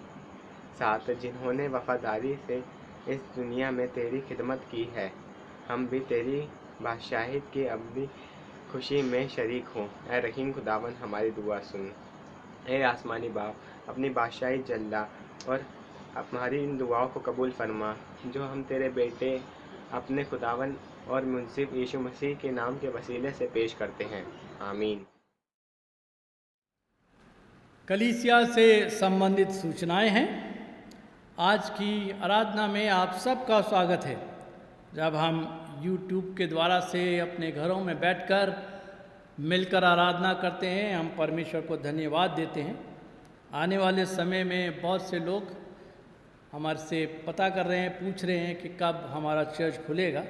साथ जिन्होंने वफादारी से इस दुनिया में तेरी खिदमत की है, हम भी तेरी बादशाहियत की अबदी खुशी में शरीक हों। ऐ रहीम खुदावन हमारी दुआ सुन। ए आसमानी बाप, अपनी बादशाही जल्ला और हमारी इन दुआओं को कबूल फरमा, जो हम तेरे बेटे अपने खुदावन और मुंसिफ यीशु मसीह के नाम के वसीले से पेश करते हैं। आमीन।
कलीसिया से संबंधित सूचनाएं हैं। आज की आराधना में आप सबका स्वागत है। जब हम YouTube के द्वारा से अपने घरों में बैठकर मिलकर आराधना करते हैं, हम परमेश्वर को धन्यवाद देते हैं। आने वाले समय में बहुत से लोग हमारे से पता कर रहे हैं, पूछ रहे हैं कि कब हमारा चर्च खुलेगा,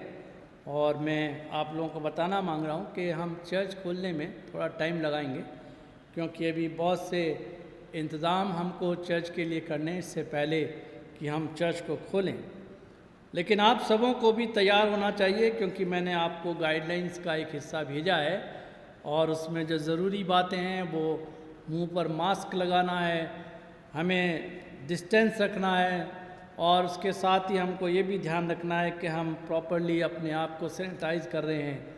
और मैं आप लोगों को बताना मांग रहा हूँ कि हम चर्च खोलने में थोड़ा टाइम लगाएंगे, क्योंकि अभी बहुत से इंतज़ाम हमको चर्च के लिए करने हैं इससे पहले कि हम चर्च को खोलें। लेकिन आप सबों को भी तैयार होना चाहिए, क्योंकि मैंने आपको गाइडलाइंस का एक हिस्सा भेजा है, और उसमें जो ज़रूरी बातें हैं वो मुंह पर मास्क लगाना है, हमें डिस्टेंस रखना है, और उसके साथ ही हमको ये भी ध्यान रखना है कि हम प्रॉपरली अपने आप को सैनिटाइज़ कर रहे हैं,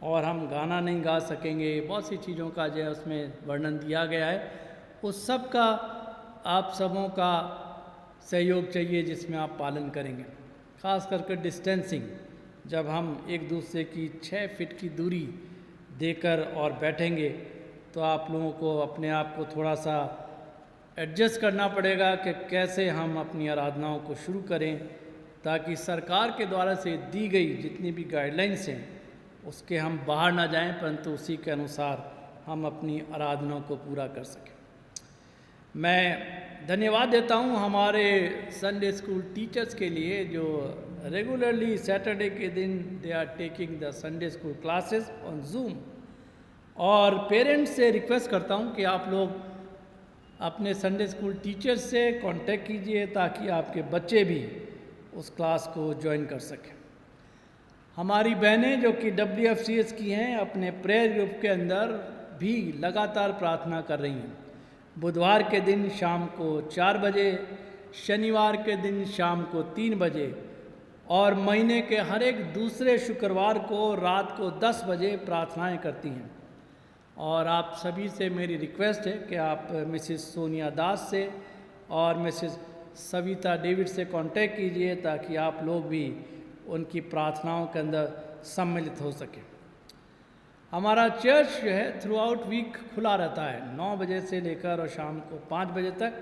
और हम गाना नहीं गा सकेंगे। बहुत सी चीज़ों का जो है उसमें वर्णन दिया गया है। उस सब का आप सबों का सहयोग चाहिए जिसमें आप पालन करेंगे। ख़ास करके डिस्टेंसिंग, जब हम एक दूसरे की 6 फीट की दूरी देकर और बैठेंगे, तो आप लोगों को अपने आप को थोड़ा सा एडजस्ट करना पड़ेगा कि कैसे हम अपनी आराधनाओं को शुरू करें, ताकि सरकार के द्वारा से दी गई जितनी भी गाइडलाइंस हैं उसके हम बाहर ना जाएं, परंतु उसी के अनुसार हम अपनी आराधनाओं को पूरा कर सकें। मैं धन्यवाद देता हूं हमारे संडे स्कूल टीचर्स के लिए, जो रेगुलरली सैटरडे के दिन they are taking the Sunday school classes on Zoom. और पेरेंट्स से रिक्वेस्ट करता हूं कि आप लोग अपने संडे स्कूल टीचर्स से कांटेक्ट कीजिए, ताकि आपके बच्चे भी उस क्लास को ज्वाइन कर सकें। हमारी बहनें जो कि WFCS की हैं, अपने प्रेयर ग्रुप के अंदर भी लगातार प्रार्थना कर रही हैं। बुधवार के दिन शाम को 4 बजे, शनिवार के दिन शाम को 3 बजे, और महीने के हर एक दूसरे शुक्रवार को रात को 10 बजे प्रार्थनाएं करती हैं। और आप सभी से मेरी रिक्वेस्ट है कि आप मिसेस सोनिया दास से और मिसेस सविता डेविड से कांटेक्ट कीजिए, ताकि आप लोग भी उनकी प्रार्थनाओं के अंदर सम्मिलित हो सकें। हमारा चर्च जो है थ्रू आउट वीक खुला रहता है, 9 बजे से लेकर और शाम को 5 बजे तक,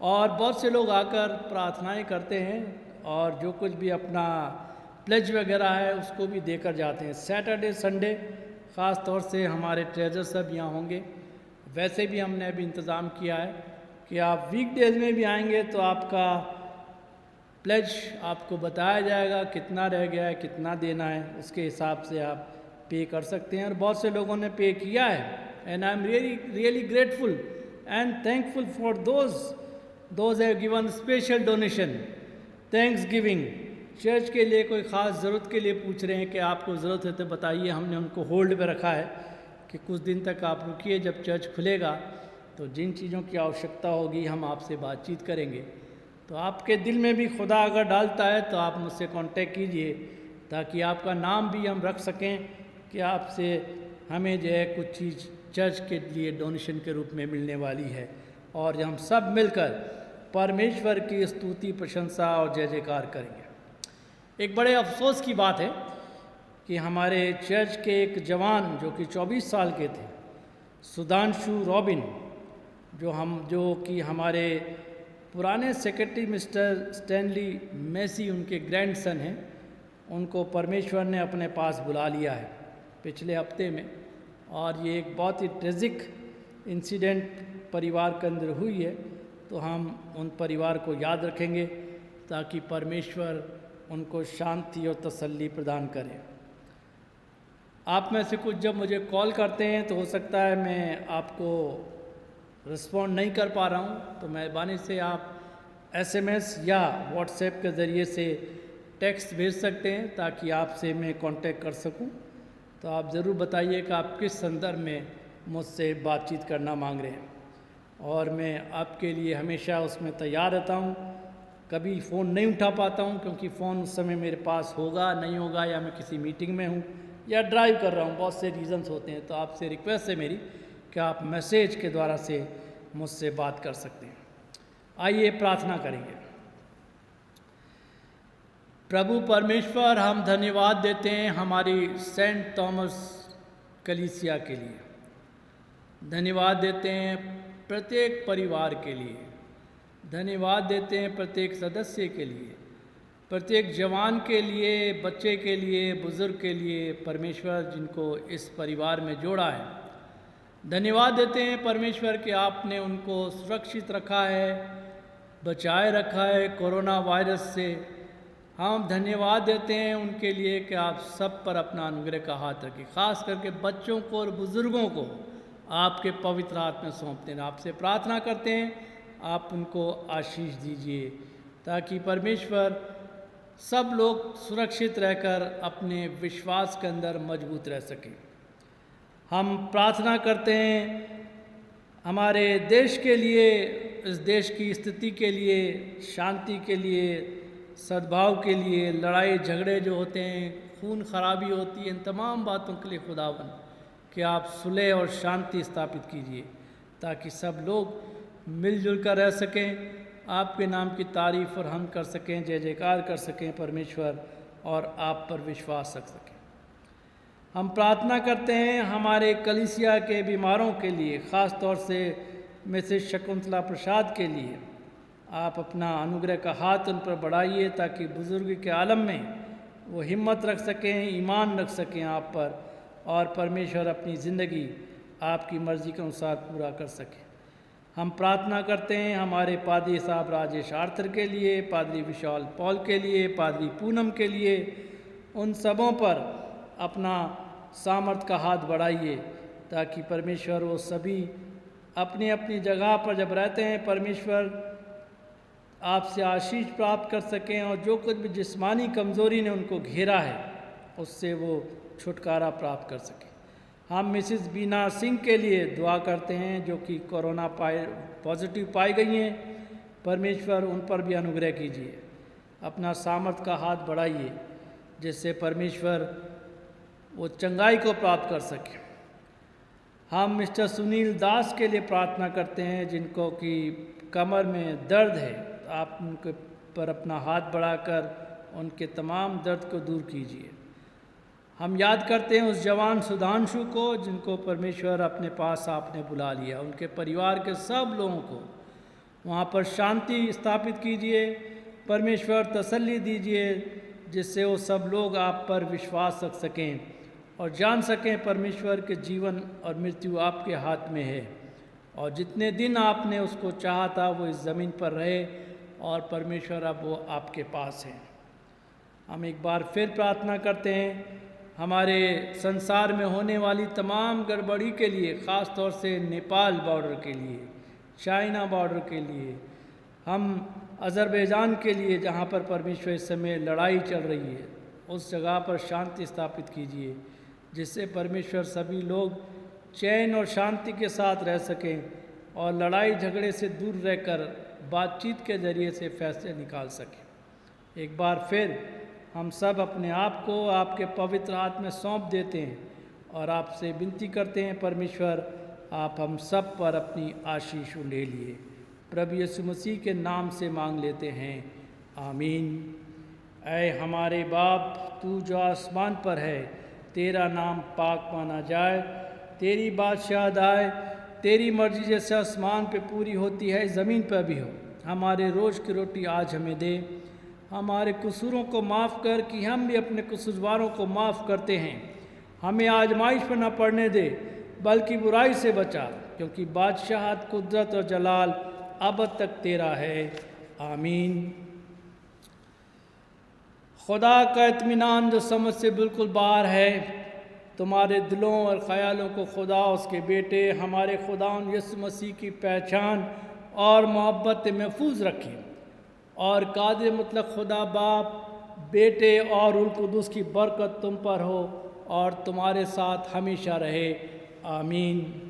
और बहुत से लोग आकर प्रार्थनाएं करते हैं, और जो कुछ भी अपना प्लेज वगैरह है उसको भी देकर जाते हैं। सैटरडे संडे ख़ास तौर से हमारे ट्रेजर सब यहाँ होंगे। वैसे भी हमने अभी इंतज़ाम किया है कि आप वीकडेज में भी आएंगे तो आपका प्लेज आपको बताया जाएगा, कितना रह गया है, कितना देना है, उसके हिसाब से आप पे कर सकते हैं। और बहुत से लोगों ने पे किया है, and I am really grateful and thankful for those those have given special donation, thanks giving. Church के लिए कोई ख़ास ज़रूरत के लिए पूछ रहे हैं कि आपको ज़रूरत है तो बताइए। हमने उनको होल्ड पे रखा है कि कुछ दिन तक आप रुकिए, जब चर्च खुलेगा तो जिन चीज़ों की आवश्यकता होगी हम आपसे बातचीत करेंगे। तो आपके दिल में भी खुदा अगर डालता है तो आप मुझसे कांटेक्ट कीजिए, ताकि आपका नाम भी हम रख सकें कि आपसे हमें जो है कुछ चीज़ चर्च के लिए डोनेशन के रूप में मिलने वाली है, और हम सब मिलकर परमेश्वर की स्तुति, प्रशंसा और जय जयकार करेंगे। एक बड़े अफसोस की बात है कि हमारे चर्च के एक जवान जो कि 24 साल के थे, सुधांशु रॉबिन, जो कि हमारे पुराने सेक्रेटरी मिस्टर स्टैनली मैसी उनके ग्रैंडसन हैं, उनको परमेश्वर ने अपने पास बुला लिया है पिछले हफ्ते में। और ये एक बहुत ही ट्रेजिक इंसिडेंट परिवार के अंदर हुई है, तो हम उन परिवार को याद रखेंगे ताकि परमेश्वर उनको शांति और तसल्ली प्रदान करें। आप में से कुछ जब मुझे कॉल करते हैं तो हो सकता है मैं आपको रिस्पॉन्ड नहीं कर पा रहा हूं, तो मेहरबानी से आप SMS या व्हाट्सएप के ज़रिए से टेक्स्ट भेज सकते हैं ताकि आपसे मैं कांटेक्ट कर सकूं। तो आप ज़रूर बताइए कि आप किस संदर्भ में मुझसे बातचीत करना मांग रहे हैं, और मैं आपके लिए हमेशा उसमें तैयार रहता हूं। कभी फ़ोन नहीं उठा पाता हूं क्योंकि फ़ोन उस समय मेरे पास होगा नहीं होगा, या मैं किसी मीटिंग में हूं या ड्राइव कर रहा हूं, बहुत से रीज़न्स होते हैं। तो आपसे रिक्वेस्ट है मेरी कि आप मैसेज के द्वारा से मुझसे बात कर सकते हैं। आइए प्रार्थना करेंगे। प्रभु परमेश्वर, हम धन्यवाद देते हैं हमारी सेंट थॉमस कलीसिया के लिए, धन्यवाद देते हैं प्रत्येक परिवार के लिए, धन्यवाद देते हैं प्रत्येक सदस्य के लिए, प्रत्येक जवान के लिए, बच्चे के लिए, बुज़ुर्ग के लिए, परमेश्वर जिनको इस परिवार में जोड़ा है। धन्यवाद देते हैं परमेश्वर कि आपने उनको सुरक्षित रखा है, बचाए रखा है कोरोना वायरस से। हम धन्यवाद देते हैं उनके लिए कि आप सब पर अपना अनुग्रह का हाथ रखें, ख़ास करके बच्चों को और बुज़ुर्गों को आपके पवित्र हाथ में सौंपते हैं। आपसे प्रार्थना करते हैं आप उनको आशीष दीजिए, ताकि परमेश्वर सब लोग सुरक्षित रहकर अपने विश्वास के अंदर मजबूत रह सकें। हम प्रार्थना करते हैं हमारे देश के लिए, इस देश की स्थिति के लिए, शांति के लिए, सद्भाव के लिए। लड़ाई झगड़े जो होते हैं, खून खराबी होती है, इन तमाम बातों के लिए खुदावन कि आप सुलह और शांति स्थापित कीजिए, ताकि सब लोग मिलजुल कर रह सकें, आपके नाम की तारीफ़ और हम कर सकें, जय जयकार कर सकें परमेश्वर, और आप पर विश्वास रख सकें। हम प्रार्थना करते हैं हमारे कलीसिया के बीमारों के लिए, ख़ास तौर से मिसेस शकुंतला प्रसाद के लिए। आप अपना अनुग्रह का हाथ उन पर बढ़ाइए, ताकि बुज़ुर्ग के आलम में वो हिम्मत रख सकें, ईमान रख सकें आप पर, और परमेश्वर अपनी ज़िंदगी आपकी मर्ज़ी के अनुसार पूरा कर सकें। हम प्रार्थना करते हैं हमारे पादरी साहब राजेश आर्थर के लिए, पादरी विशाल पॉल के लिए, पादरी पूनम के लिए। उन सबों पर अपना सामर्थ का हाथ बढ़ाइए, ताकि परमेश्वर वो सभी अपनी अपनी जगह पर जब रहते हैं परमेश्वर आपसे आशीष प्राप्त कर सकें, और जो कुछ भी जिस्मानी कमज़ोरी ने उनको घेरा है उससे वो छुटकारा प्राप्त कर सकें। हम मिसिस बीना सिंह के लिए दुआ करते हैं, जो कि कोरोना पॉजिटिव पाई गई हैं। परमेश्वर उन पर भी अनुग्रह कीजिए, अपना सामर्थ का हाथ बढ़ाइए, जिससे परमेश्वर वो चंगाई को प्राप्त कर सके। हम मिस्टर सुनील दास के लिए प्रार्थना करते हैं, जिनको कि कमर में दर्द है। आप उनके पर अपना हाथ बढ़ाकर उनके तमाम दर्द को दूर कीजिए। हम याद करते हैं उस जवान सुधांशु को, जिनको परमेश्वर अपने पास आपने बुला लिया। उनके परिवार के सब लोगों को वहाँ पर शांति स्थापित कीजिए, परमेश्वर तसल्ली दीजिए, जिससे वो सब लोग आप पर विश्वास रख सकें और जान सकें परमेश्वर के जीवन और मृत्यु आपके हाथ में है, और जितने दिन आपने उसको चाहा था वो इस ज़मीन पर रहे, और परमेश्वर अब वो आपके पास है। हम एक बार फिर प्रार्थना करते हैं हमारे संसार में होने वाली तमाम गड़बड़ी के लिए, ख़ास तौर से नेपाल बॉर्डर के लिए, चाइना बॉर्डर के लिए। हम अज़रबैजान के लिए, जहाँ पर परमेश्वर इस समय लड़ाई चल रही है, उस जगह पर शांति स्थापित कीजिए, जिससे परमेश्वर सभी लोग चैन और शांति के साथ रह सकें और लड़ाई झगड़े से दूर रहकर बातचीत के ज़रिए से फैसले निकाल सकें। एक बार फिर हम सब अपने आप को आपके पवित्र हाथ में सौंप देते हैं और आपसे विनती करते हैं, परमेश्वर आप हम सब पर अपनी आशीष ले लिए। प्रभु यीशु मसीह के नाम से मांग लेते हैं, आमीन। ऐ हमारे बाप, तू जो आसमान पर है, तेरा नाम पाक माना जाए, तेरी बादशाहत आए, तेरी मर्जी जैसे आसमान पे पूरी होती है ज़मीन पर भी हो। हमारे रोज़ की रोटी आज हमें दे, हमारे कसूरों को माफ़ कर कि हम भी अपने कसूरवारों को माफ़ करते हैं। हमें आजमाइश पर न पड़ने दे, बल्कि बुराई से बचा, क्योंकि बादशाहत, कुदरत और जलाल अब तक तेरा है, आमीन। खुदा का इत्मीनान जो समझ से बिल्कुल बाहर है, तुम्हारे दिलों और ख़यालों को खुदा उसके बेटे हमारे खुदा यीशु मसीह की पहचान और मोहब्बत में महफूज रखे, और कादिर मतलब खुदा बाप, बेटे और रूह कुदूस की बरकत तुम पर हो और तुम्हारे साथ हमेशा रहे, आमीन।